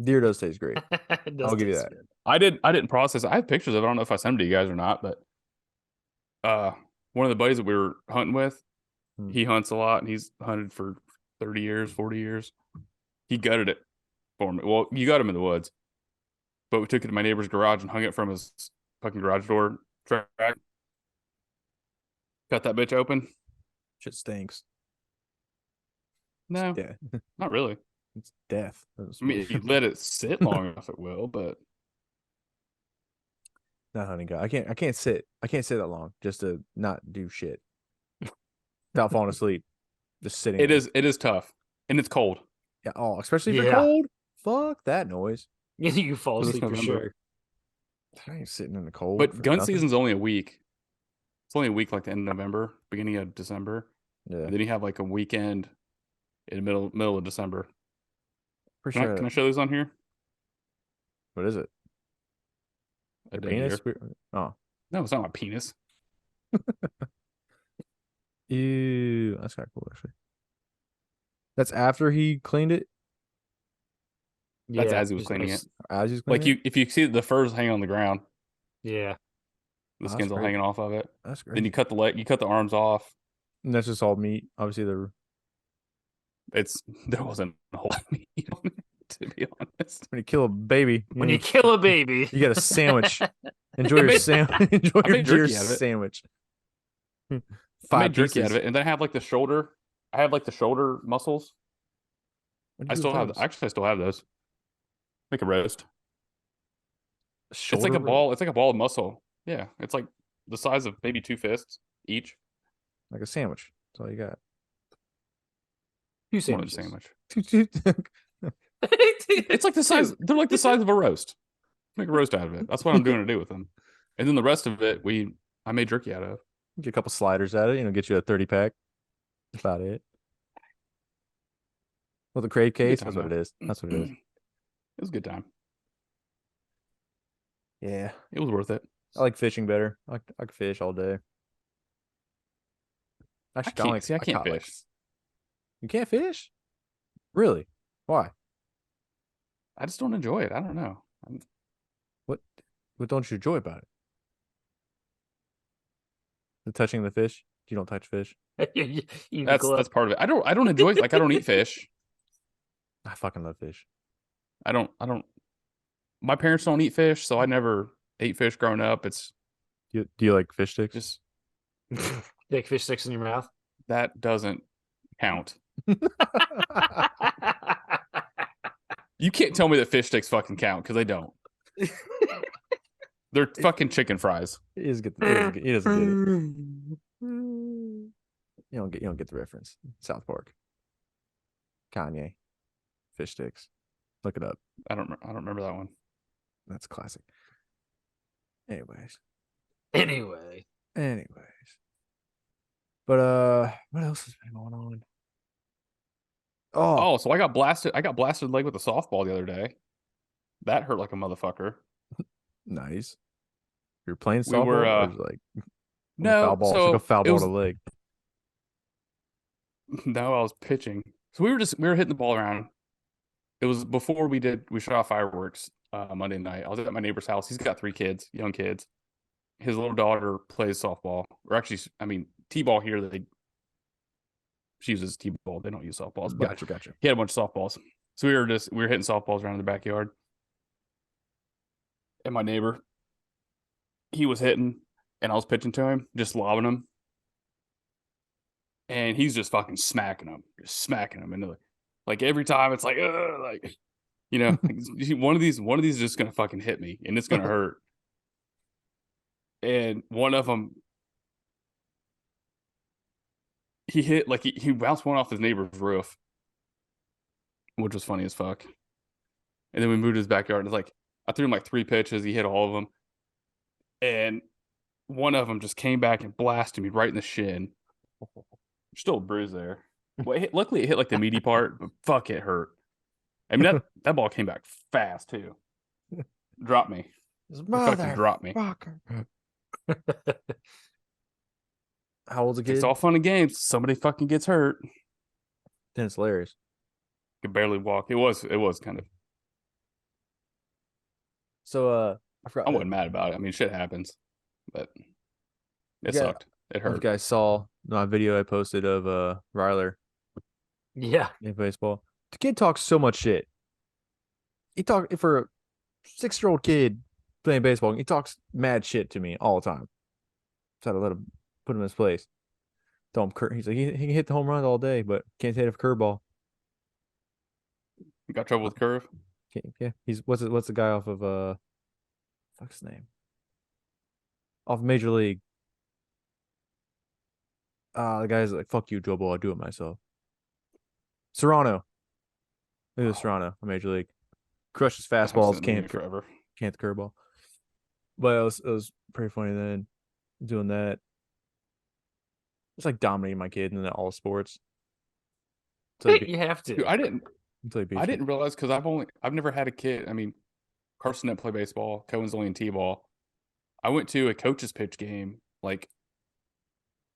Deer does taste great. It does I'll give you taste that. good. I didn't process it. I have pictures of it. I don't know if I sent them to you guys or not, but one of the buddies that we were hunting with, he hunts a lot and he's hunted for 30 years, 40 years. He gutted it for me. Well, you got him in the woods, but we took it to my neighbor's garage and hung it from his fucking garage door track. Cut that bitch open. Shit stinks. No, Yeah. not really. It's death. I mean, if you let it sit long enough, it will, but Not hunting guy. I can't sit that long just to not do shit. Without falling asleep. Just sitting. it is tough. And it's cold. Yeah. Oh, especially if Yeah. you're cold. Fuck that noise. You fall This asleep for November. sure. I ain't sitting in the cold. But for gun nothing. season's only a week. It's only a week, like the end of November, beginning of December. Yeah. And then you have like a weekend in the middle of December. Pretty Can I show these on here? What is it? A Your dead penis? deer. Oh. No, it's not my penis. Ew. That's kind of cool, actually. That's after he cleaned it? That's Yeah, as he was just cleaning nice- it. As he's Like cleaning it? if you see the furs hang on the ground, Yeah. the That's skin's all great. hanging off of it. That's great. Then you cut the arms off. And that's just all meat. Obviously, There wasn't a whole lot of meat on it, to be honest. when you kill a baby, When you kill a baby, you get a sandwich. Enjoy your made- sandwich. Enjoy I your made deer jerky out of it. sandwich. I Five made jerky out pieces. of it, and then I have like the shoulder. I have like the shoulder muscles. What do I you do still with have. those? Actually, I still have those. Make a roast. It's like a Shoulder ball. It's like a ball of muscle. Yeah, it's like the size of maybe 2 fists each. like a sandwich. That's all you got. Two More than a sandwiches. sandwich. It's like the size. They're like the size of a roast. Make a roast out of it. That's what I'm doing today with them. And then the rest of it, I made jerky out of. Get a couple sliders at it. Get you a 30-pack. That's about it. With a crate case. time, That's what though. it is. That's what it is. It was a good time. Yeah. It was worth it. I like fishing better. I can fish all day. Actually, I can't. See, I can't caught, like- fish. you can't fish? Really? Why? I just don't enjoy it. I don't know. What don't you enjoy about it? The touching the fish? You don't touch fish? That's part of it. I don't enjoy it. Like I don't eat fish. I fucking love fish. I don't. My parents don't eat fish, so I never ate fish growing up. It's Do you like fish sticks? just Like fish sticks in your mouth. that doesn't count. You can't tell me that fish sticks fucking count because they don't. They're fucking chicken fries. He doesn't get it. You don't get the reference. South Park. Kanye. Fish sticks. Look it up. I don't remember that one. That's classic. Anyways. Anyway. But what else has been going on? Oh, Oh, so I got blasted. I got blasted in the leg with a softball the other day. That hurt like a motherfucker. nice. You're playing We softball were, or is it like a No, foul ball? It's so like a foul it ball was, to the leg. no, I was pitching. So we were hitting the ball around. It was before we shot off fireworks Monday night. I was at my neighbor's house. He's got 3 kids, young kids. His little daughter plays softball, or actually, I mean, t-ball here. She uses t-ball. They don't use softballs. But Gotcha. he had a bunch of softballs. So we were hitting softballs around in the backyard. And my neighbor, he was hitting, and I was pitching to him, just lobbing him. And he's just fucking smacking him. And like every time it's like, one of these is just gonna fucking hit me, and it's gonna hurt. And one of them, he hit like he bounced one off his neighbor's roof, which was funny as fuck. And then we moved to his backyard, and it's like I threw him like 3 pitches. He hit all of them, and one of them just came back and blasted me right in the shin. Still a bruise there. Well, luckily it hit like the meaty part, but fuck, it hurt. I mean that ball came back fast too. Dropped me. Fucking dropped me. How old's the kid? It's all fun and games. Somebody fucking gets hurt. Then it's hilarious. Could barely walk. It was kind of. So I forgot. I wasn't mad about it. I mean, shit happens, but it Yeah. sucked. It I don't know if hurt. you guys saw my video I posted of Ryler Yeah. in baseball. The kid talks so much shit. He talk for a 6-year-old kid playing baseball. He talks mad shit to me all the time. So I had to let him put him in his place. Tell him he's like he can hit the home runs all day, but can't hit a curveball. You got trouble with curve? Yeah, he's what's the guy off of fuck's his name? Off Major League. The guy's like, fuck you, Jobo, I'll do it myself. Serrano. It was Serrano on Major League. Crushes fastballs, can't forever. the curveball. But it was pretty funny then doing that. It's like dominating my kid in all sports. You have to. Dude, I didn't I didn't realize because I've never had a kid. I mean, Carson didn't play baseball. Cohen's only in t-ball. I went to a coach's pitch game. Like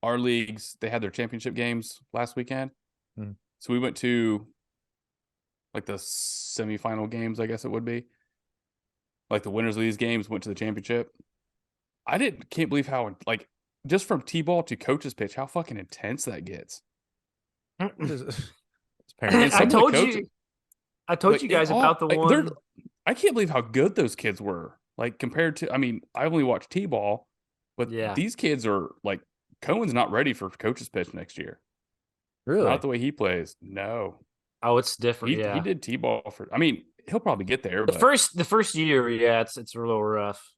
our leagues, they had their championship games last weekend. Mhm. So we went to like the semifinal games, I guess it would be. Like the winners of these games went to the championship. Can't believe how like just from t-ball to coach's pitch, how fucking intense that gets. It's And I some of the told coaches- you. I told like, you guys it all- about the like, one. I can't believe how good those kids were. Like compared to, I mean, I only watched t-ball, but Yeah. these kids are like Cohen's not ready for coach's pitch next year. Really? Not the way he plays. No. Oh, it's different. He Yeah. did T-ball for. I mean, he'll probably get there. The But first year, yeah, it's a little rough.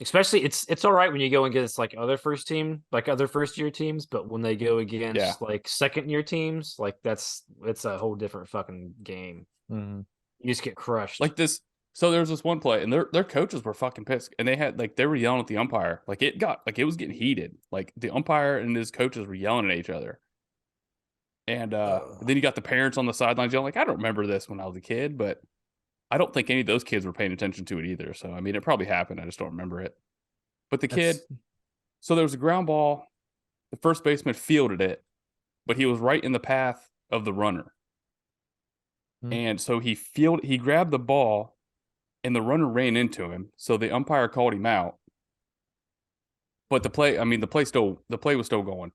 Especially it's all right when you go against like other first year teams, but when they go against like second year teams, like it's a whole different fucking game. Mm-hmm. You just get crushed. like this. So there was this one play, and their coaches were fucking pissed, and they were yelling at the umpire. Like it was getting heated. Like the umpire and his coaches were yelling at each other. And then you got the parents on the sidelines yelling. Like, I don't remember this when I was a kid, but I don't think any of those kids were paying attention to it either. So I mean, it probably happened. I just don't remember it. But the kid, so there was a ground ball. The first baseman fielded it, but he was right in the path of the runner. And so he grabbed the ball, and the runner ran into him. So the umpire called him out. But the play was still going.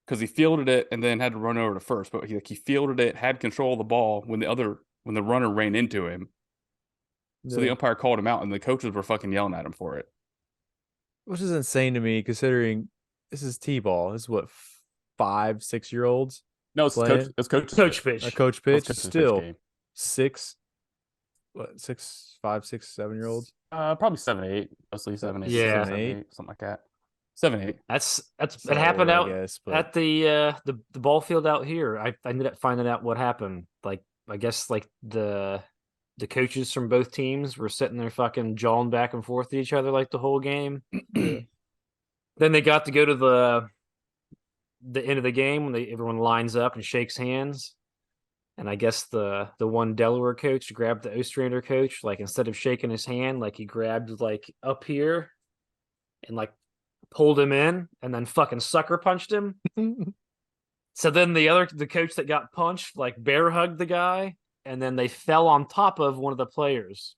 Because he fielded it and then had to run over to first. But he fielded it, had control of the ball when the runner ran into him. So the umpire called him out, and the coaches were fucking yelling at him for it. Which is insane to me, considering this is T-ball. This is what 5, 6 year olds. No, it's coach pitch. A coach pitch. Coach's Still pitch game. 6, 5, 6, 7 year olds. Probably 7, 8, mostly 7, 8. Yeah. 7, 8, something like that. 7, 8. That's So, it happened out I guess, but at the ball field out here. I ended up finding out what happened. Like I guess like the coaches from both teams were sitting there fucking jawing back and forth at each other like the whole game. Then they got to go to the end of the game when everyone lines up and shakes hands. And I guess the one Delaware coach grabbed the Ostrander coach, like instead of shaking his hand, like he grabbed like up here and like pulled him in and then fucking sucker punched him. So then the coach that got punched like bear hugged the guy, and then they fell on top of one of the players.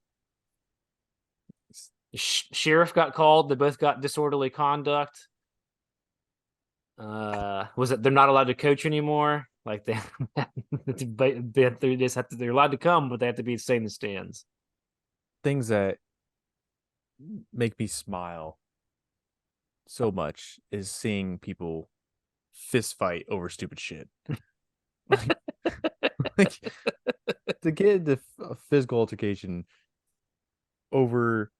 Sheriff got called. They both got disorderly conduct. Was it they're not allowed to coach anymore? Like they're allowed to come, but they have to be stay in the stands. things that make me smile so much is seeing people fist fight over stupid shit. like to get into a physical altercation over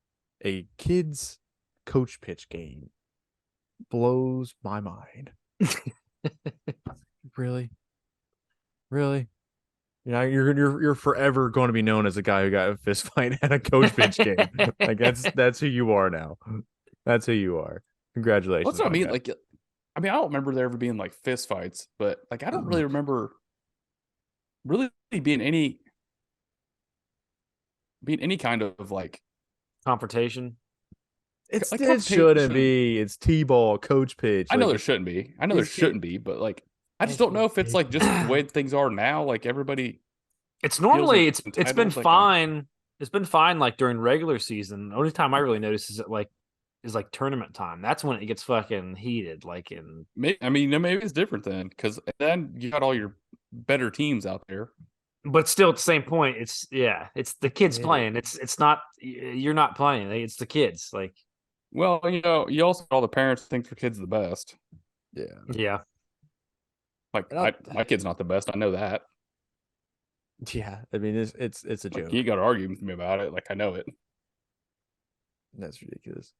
a kid's coach pitch game blows my mind. Really? You know, you're forever going to be known as a guy who got a fist fight at a coach pitch game. Like that's who you are now. That's who you are. Congratulations. That's what I mean. guy. Like, I mean, I don't remember there ever being like fist fights, but like, I don't really remember really being any kind of like Confrontation. It's like, it shouldn't be. It's T-ball coach pitch. I know Like, there shouldn't be. I know there shouldn't be, but like, I just don't know if it's like just the way things are now. Like everybody, It's normally feels it's entitled, been like, fine. It's been fine like during regular season. The only time I really notice is like tournament time. That's when it gets fucking heated. Like in I mean, maybe it's different then, because then you got all your better teams out there. but still at the same point, it's the kids Yeah. playing. It's not you're not playing. It's the kids. Like Well, you know, you also all the parents think their kid's the best. yeah. Like And my kid's not the best. I know that. Yeah, I mean it's a Like, joke. you got to argue with me about it. Like I know it. That's ridiculous.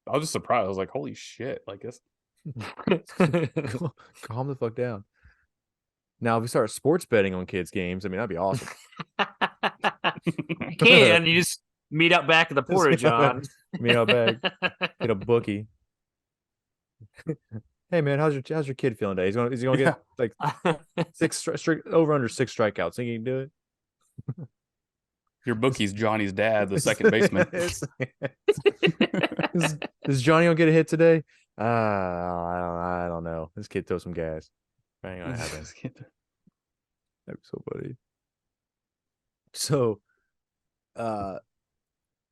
I was just surprised. I was like, holy shit! Like this. Calm the fuck down. Now, if we start sports betting on kids' games, I mean that'd be awesome. You can you just meet up back at the Porta John. Meet up back, get a bookie. Hey man, how's your kid feeling today? Is he gonna get like over under 6 strikeouts? Think he can do it? Your bookie's Johnny's dad, the second baseman. Is Johnny gonna get a hit today? I don't know. This kid throws some gas. That ain't gonna happen. That'd be so funny. So,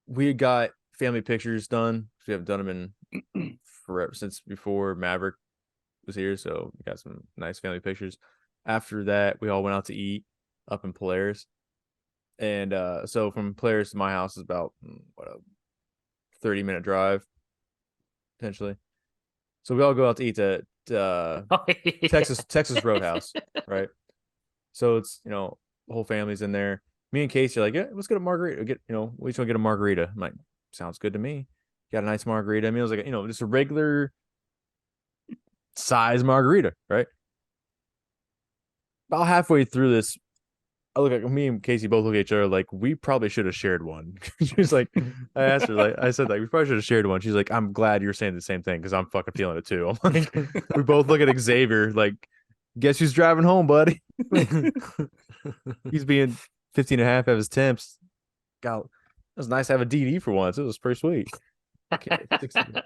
we got family pictures done. We haven't done them in forever since before Maverick was here. So we got some nice family pictures. After that, we all went out to eat up in Polaris. And so from Polaris to my house is about a 30-minute drive, potentially. So we all go out to eat at Oh, yeah. Texas Roadhouse, right? So it's the whole family's in there. Me and Casey are like, yeah, let's get a margarita. We each want to get a margarita. I'm like, sounds good to me. Got a nice margarita. I mean, it was like just a regular size margarita, right? About halfway through this, I look at me and Casey both look at each other like we probably should have shared one. She's like, I asked her, like, I said, like, we probably should have shared one. She's like, I'm glad you're saying the same thing because I'm fucking feeling it too. I'm like, we both look at Xavier like, guess who's driving home, buddy? He's being 15 and a half of his temps. God, it was nice to have a DD for once. It was pretty sweet. Okay, 16.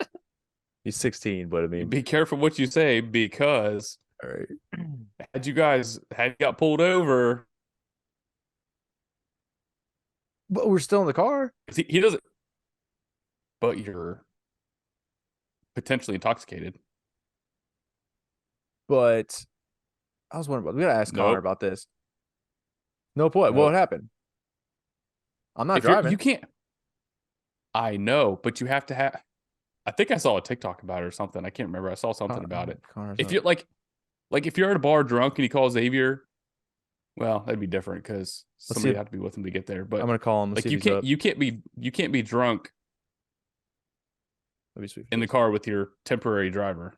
He's 16, but I mean, Be careful what you say because all right. had you got pulled over, But we're still in the car. he doesn't. But you're potentially intoxicated. But I was wondering we gotta ask Connor Nope. about this. Nope. What? Nope. What happened? I'm not If you're- driving. You can't. I know, but you have to have. I think I saw a TikTok about it or something. I can't remember. I saw something about it. Connor's If not- you're like if you're at a bar drunk and he calls Xavier, well, that'd be different because Let's somebody see. had to be with him to get there. But I'm gonna call him. Let's like see if he's up. you can't be drunk That'd be sweet. in the car with your temporary driver.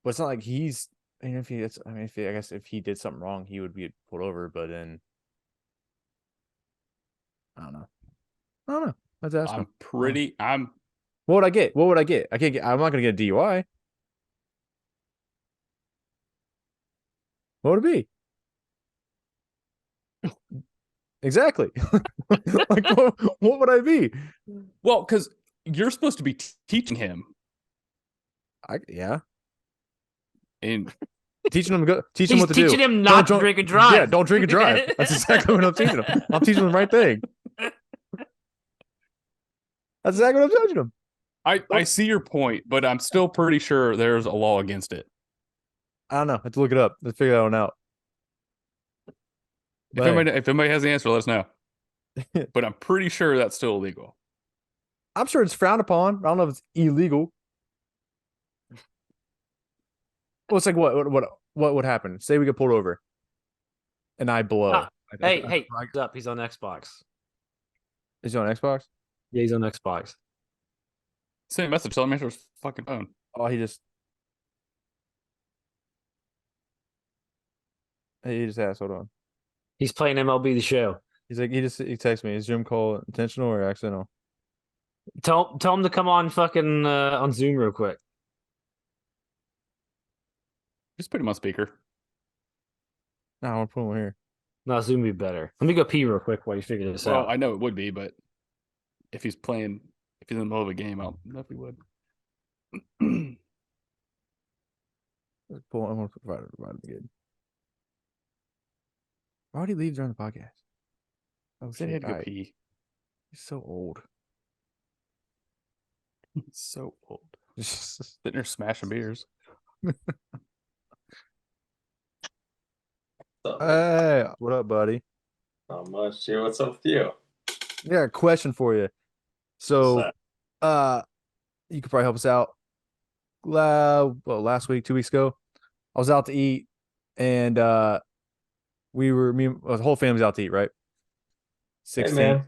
But it's not like he's. I mean, I guess if he did something wrong, he would be pulled over. But then, I don't know. Let's ask him. What would I get? I can't get. I'm not gonna get a DUI. What would it be? Exactly. Like, what would I be? Well, because you're supposed to be teaching him Yeah. and Teaching him what to do. He's teaching him not to drink and drive. Yeah, don't drink and drive. That's exactly what I'm teaching him. I'm teaching him the right thing. That's exactly what I'm teaching him. I see your point, but I'm still pretty sure there's a law against it. I don't know. I have to look it up. Let's figure that one out. If anybody has the answer, let us know. But I'm pretty sure that's still illegal. I'm sure it's frowned upon. I don't know if it's illegal. Well, it's like what would happen? Say we get pulled over, and I blow. Ah, Hey, he's up. He's on Xbox. Is he on Xbox? Yeah, he's on Xbox. Send a message. Tell him answer his fucking phone. Oh, he just asked. Hold on. He's playing MLB The Show. He's like he texted me. Is Zoom call intentional or accidental? Tell him to come on fucking on Zoom real quick. Just put him on speaker. No, I want to put him here. No, Zoom would be better. Let me go pee real quick while you figure this Well, out. I know it would be, but if he's in the middle of a game, I'll definitely would. Let's pull. I want to provide it again. Why would he leave during the podcast? Oh Said he had shit! to go pee. He's so old. He's so old. Sitting there smashing beers. Hey, what up, buddy? Not much, dude. What's up with you? Yeah, a question for you. So, What's you could probably help us out. Last week, 2 weeks ago, I was out to eat, and the whole family's out to eat, right? 16. Hey, man.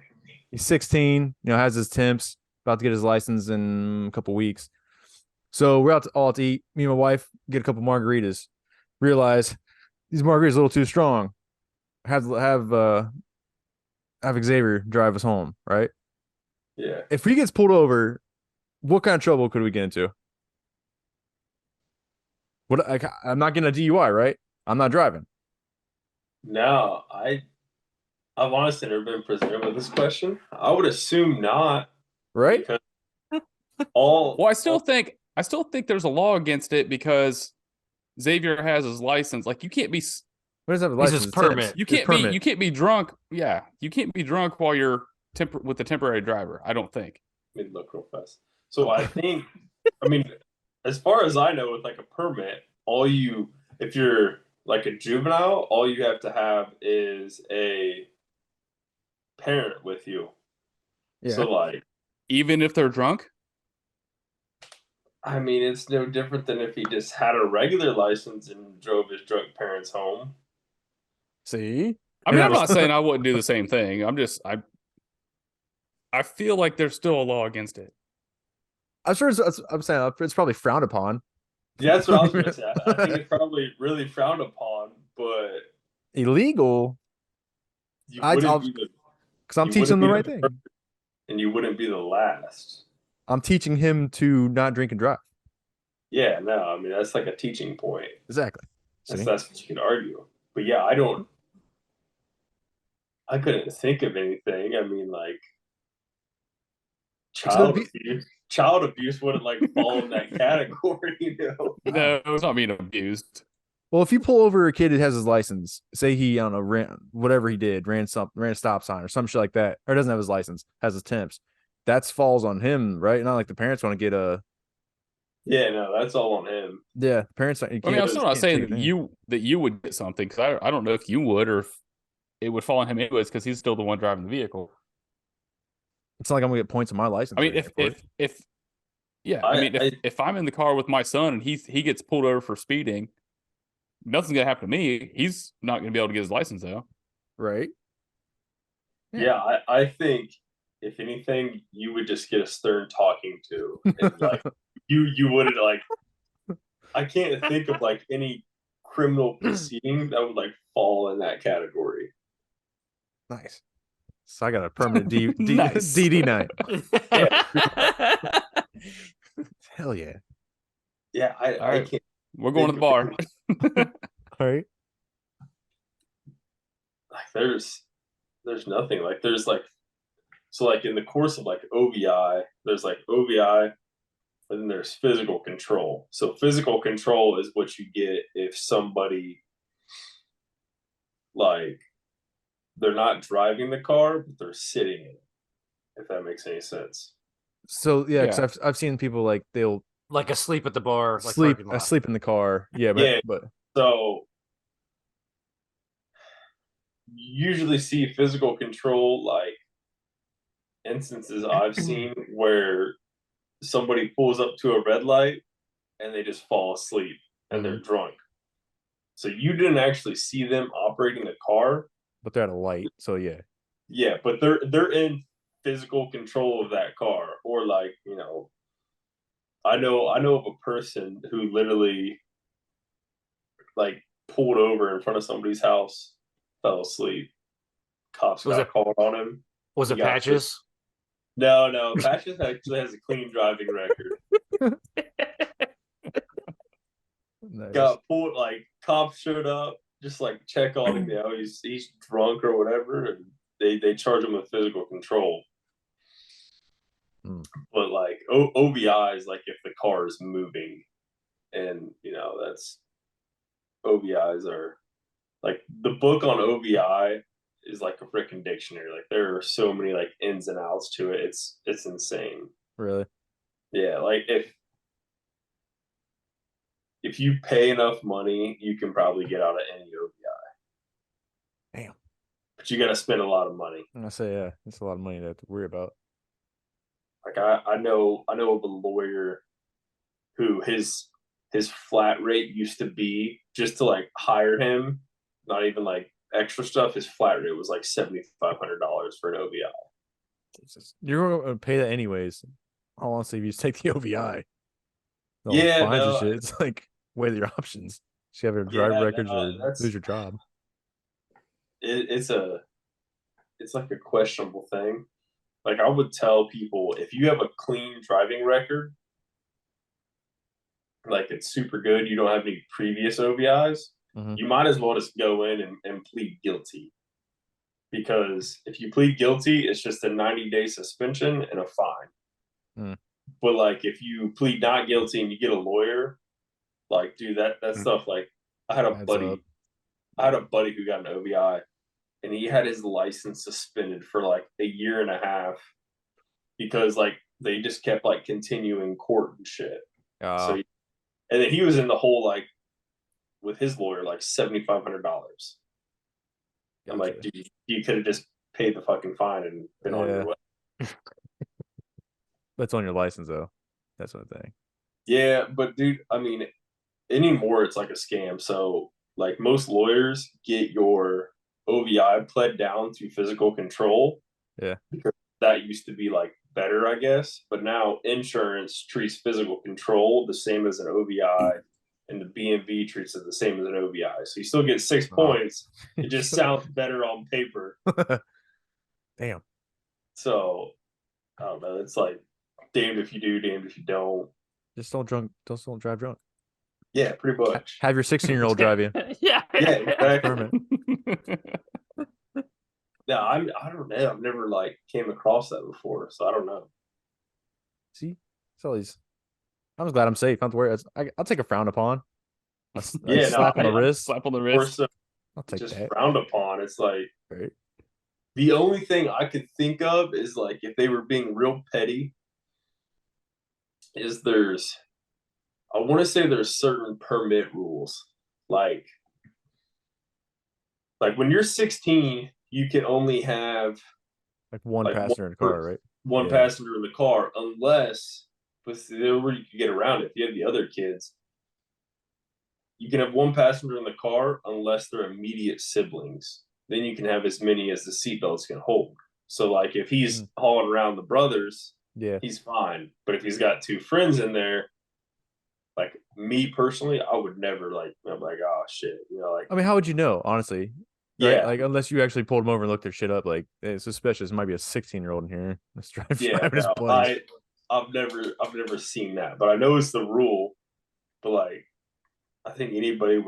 He's 16. Has his temps. About to get his license in a couple weeks. So we're all to eat. Me and my wife get a couple margaritas. Realize these margaritas are a little too strong. Have Xavier drive us home, right? Yeah. If he gets pulled over, what kind of trouble could we get into? I'm not getting a DUI, right? I'm not driving. No, I've honestly never been presented with this question. I would assume not. Right? Because all I still think there's a law against it because Xavier has his license. Like you can't be What does that have a He's license? his It's temps. permit. you His can't permit. be drunk. Yeah, you can't be drunk while you're with the temporary driver. I don't think. Let me look real fast. So I think, as far as I know, with like a permit, if you're like a juvenile, all you have to have is a parent with you. Yeah. So like, Even if they're drunk. I mean, it's no different than if he just had a regular license and drove his drunk parents home. See, I mean, I'm not saying I wouldn't do the same thing. I feel like there's still a law against it. I'm sure. I'm saying it's probably frowned upon. Yeah, that's what I was going to say. I think it's probably really frowned upon, but Illegal. you I'll- wouldn't be the Because I'm You teaching him the wouldn't right be thing. and you wouldn't be the last. I'm teaching him to not drink and drive. Yeah, no, I mean that's like a teaching point. Exactly. That's See? what you can argue. But yeah, I couldn't think of anything. I mean, like child abuse wouldn't like fall in that category, you know. No, it's not being abused. Well, if you pull over a kid that has his license, say he, I don't know, ran whatever he did, ran a stop sign or some shit like that, or doesn't have his license, has his temps, that falls on him, right? Not like the parents want to get a. Yeah, no, that's all on him. Yeah, the parents. I mean, I'm still not saying that you would get something because I don't know if you would or if it would fall on him anyways because he's still the one driving the vehicle. It's not like I'm gonna get points on my license. I mean, if I'm in the car with my son and he gets pulled over for speeding, nothing's gonna happen to me. He's not gonna be able to get his license though. Right. Yeah, I think if anything, you would just get a stern talking to, and like you wouldn't like. I can't think of like any criminal proceeding that would like fall in that category. Nice. So I got a permanent Nice. DD9. Hell yeah. Yeah, I can't. We're going to the bar. All right. Like there's nothing like there's like so like in the course of like OVI, there's like OVI, and then there's physical control. So physical control is what you get if somebody like they're not driving the car, but they're sitting in it, if that makes any sense. So yeah, because I've seen people like they'll like asleep at the bar, like sleep in the car. Yeah, but so you usually see physical control like instances I've seen where somebody pulls up to a red light and they just fall asleep and they're drunk. So you didn't actually see them operating the car, but they're at a light. So yeah. Yeah, but they're in physical control of that car, or like you know, I know of a person who literally like pulled over in front of somebody's house, fell asleep. Cops got called on him. Was it Patches? No, Patches actually has a clean driving record. Nice. Got pulled, like cops showed up, just like check on him. You know, he's drunk or whatever, and they charge him with physical control. But like OVI is like if the car is moving, and you know that's OVIs are like the book on OVI is like a freaking dictionary. Like there are so many like ins and outs to it. It's insane. Really? Yeah, like if you pay enough money, you can probably get out of any OVI. Damn. But you got to spend a lot of money. I say yeah, it's a lot of money to have to worry about. Like I know of a lawyer who his flat rate used to be just to like hire him, not even like extra stuff. His flat rate was like $7,500 for an OVI. Jesus. You're going to pay that anyways. Honestly, if you just take the OVI, Yeah, fines and shit. It's like weigh your options. You have your drive records or lose your job. It's like a questionable thing. Like I would tell people, if you have a clean driving record, like it's super good, you don't have any previous OVIs, you might as well just go in and plead guilty. Because if you plead guilty, it's just a 90-day suspension and a fine. But like if you plead not guilty and you get a lawyer, like dude, that stuff, like I had a buddy who got an OVI and he had his license suspended for like a year and a half because like they just kept like continuing court and shit. And then he was in the hole like with his lawyer like $7,500. I'm like, dude, you could have just paid the fucking fine and been on your way. That's on your license though. That's one thing. Yeah, but dude, I mean, anymore it's like a scam. So like most lawyers get your OVI pled down to physical control. Yeah. Because that used to be like better, I guess. But now insurance treats physical control the same as an OVI, and the BMV treats it the same as an OVI. So you still get 6 points. It just sounds better on paper. Damn. So I don't know. It's like damned if you do, damned if you don't. Just don't drive drunk. Yeah, pretty much. Have your 16-year-old drive you. Yeah. Yeah, exactly. Permit. No, I don't know. I've never like came across that before, so I don't know. See, it's all these. I'm just glad I'm safe. I don't have to worry. I'll take a frowned upon. Yeah, slap on the wrist. Slap on the Or wrist. so I'll take just that. frowned upon. It's like Right. the only thing I could think of is like if they were being real petty, is I want to say there's certain permit rules. Like when you're 16, you can only have Like one like passenger in the car, right? one Yeah. passenger in the car, unless, but there where you can get around it. If you have the other kids, you can have one passenger in the car unless they're immediate siblings. Then you can have as many as the seatbelts can hold. So, like, if he's hauling around the brothers, Yeah. he's fine. But if he's got two friends in there, like me personally, I would never I'm like, oh shit, like. I mean, how would you know, honestly? Right? Yeah, Like, unless you actually pulled him over and looked their shit up, like, it's suspicious. Might be a 16-year-old in here. Let's drive his no, place. I've never seen that, but I know it's the rule. But like, I think anybody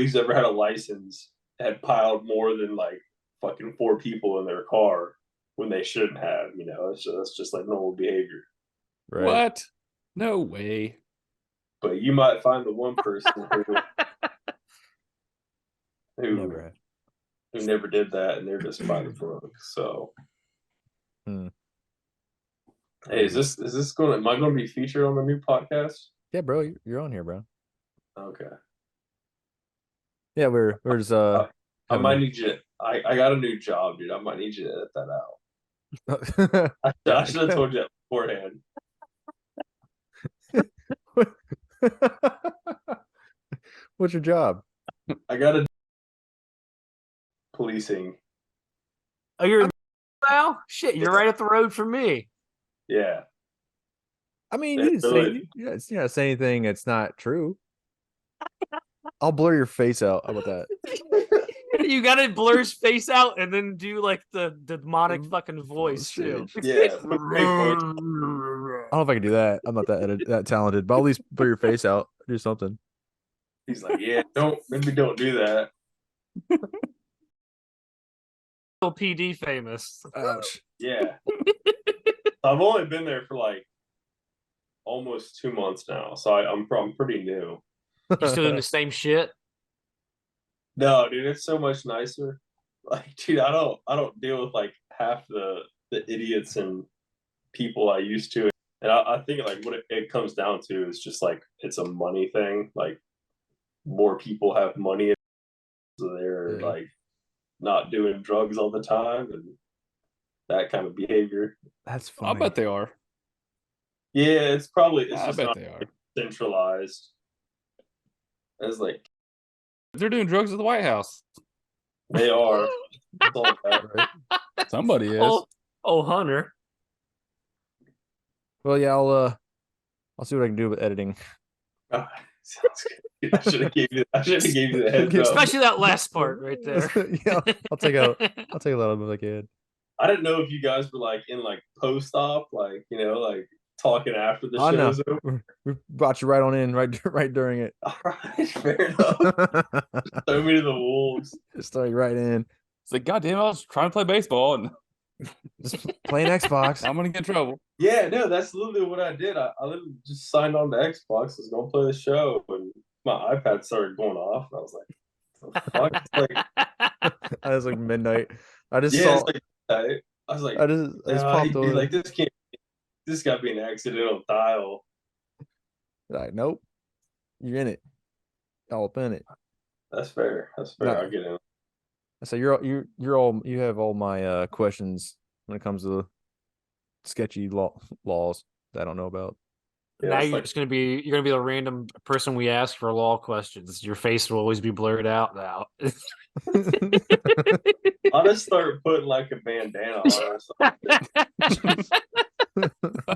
who's ever had a license had piled more than like fucking 4 people in their car when they shouldn't have. That's just like normal behavior. Right. What? No way. But you might find the one person who Never have. who never did that, and they're just by the book. So, hey, is this am I going to be featured on the new podcast? Yeah, bro, you're on here, bro. Okay. Yeah, we're just I having might a- need you. I got a new job, dude. I might need you to edit that out. I should have told you that beforehand. What's your job? I got a policing. Oh, you're in now? Shit, you're right up the road from me. Yeah. I mean, They you didn't say really- you're not saying anything that's not true. I'll blur your face out. How about that? You gotta blur his face out and then do like the demonic fucking voice too. Yeah. I don't know if I can do that. I'm not that talented, but I'll at least blur your face out. Do something. He's like, yeah, don't do that. PD famous. Ouch. Yeah. I've only been there for like almost 2 months now, so I'm pretty new. You still doing the same shit? No, dude, it's so much nicer. Like, dude, I don't deal with like half the idiots and people I used to. And I think like what it comes down to is just like it's a money thing. Like more people have money, so they're like not doing drugs all the time and that kind of behavior. That's funny. I bet they are. Yeah, it's I just bet not they are. centralized. It's like They're doing drugs at the White House. they are. It's all bad. Right? Somebody is. Oh, Hunter. Well, yeah, I'll see what I can do with editing. Sounds good. I should have gave you the heads up. Especially that last part right there. Yeah, I'll take a lot of it like I can. I didn't know if you guys were like in like post op, like like talking after the Oh, no. show's over. We brought you right on in, right during it. All right, fair enough. Throw me to the wolves. Just throw you right in. It's like, goddamn, I was trying to play baseball and Just playing Xbox. I'm gonna get in trouble. Yeah, no, that's literally what I did. I literally just signed on to Xbox, was gonna play the show, and my iPad started going off, and I was like, "The fuck?" It's like, I was like midnight. I just yeah, saw. it's like, I was like, I just popped he'd be over. like, this got to be an accidental dial. Like, nope. You're in it. All up in it. That's fair. No. I get it. So you have all my questions when it comes to sketchy laws that I don't know about. Now it's you're like, just gonna be the random person we ask for law questions. Your face will always be blurred out now. I'll just start putting like a bandana on or something.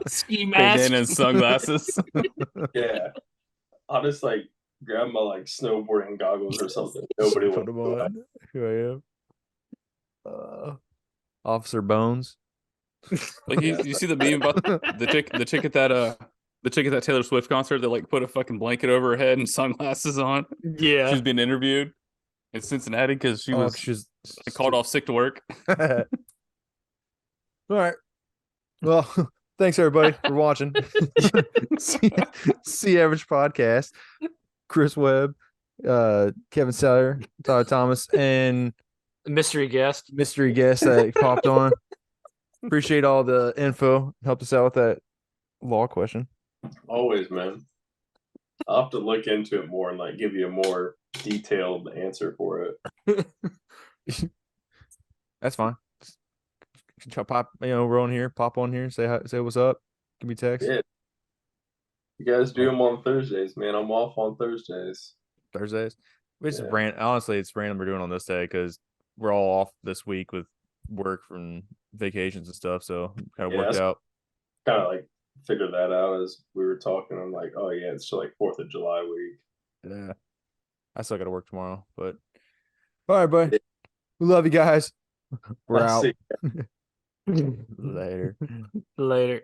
Ski mask. Bandana and sunglasses. Yeah. I'll just like grab my like snowboarding goggles or something. Nobody Put will them know. on. Here I am. Officer Bones. Like you see the meme about the chick at that Taylor Swift concert that like put a fucking blanket over her head and sunglasses on. Yeah. She was being interviewed in Cincinnati because she was she's called off sick to work. All right. Well, thanks everybody for watching. See Average Podcast. Chris Webb, Kevin Seller, Tyler Thomas, and Mystery guest. that popped on. Appreciate all the info. Helped us out with that law question. Always, man. I'll have to look into it more and like give you a more detailed answer for it. That's fine. Just pop, we're on here. Pop on here. Say hi, say what's up. Give me text. Yeah. You guys do them on Thursdays, man. I'm off on Thursdays. Thursdays. It's Yeah. honestly, it's random we're doing on this day because we're all off this week with work from vacations and stuff. So kind of Yeah, worked that's- out. Kind of like figured that out as we were talking. I'm like, oh yeah, it's like 4th of July week. Yeah. I still got to work tomorrow, but all right, buddy. We love you guys. We're Let's out. see. Later. Later.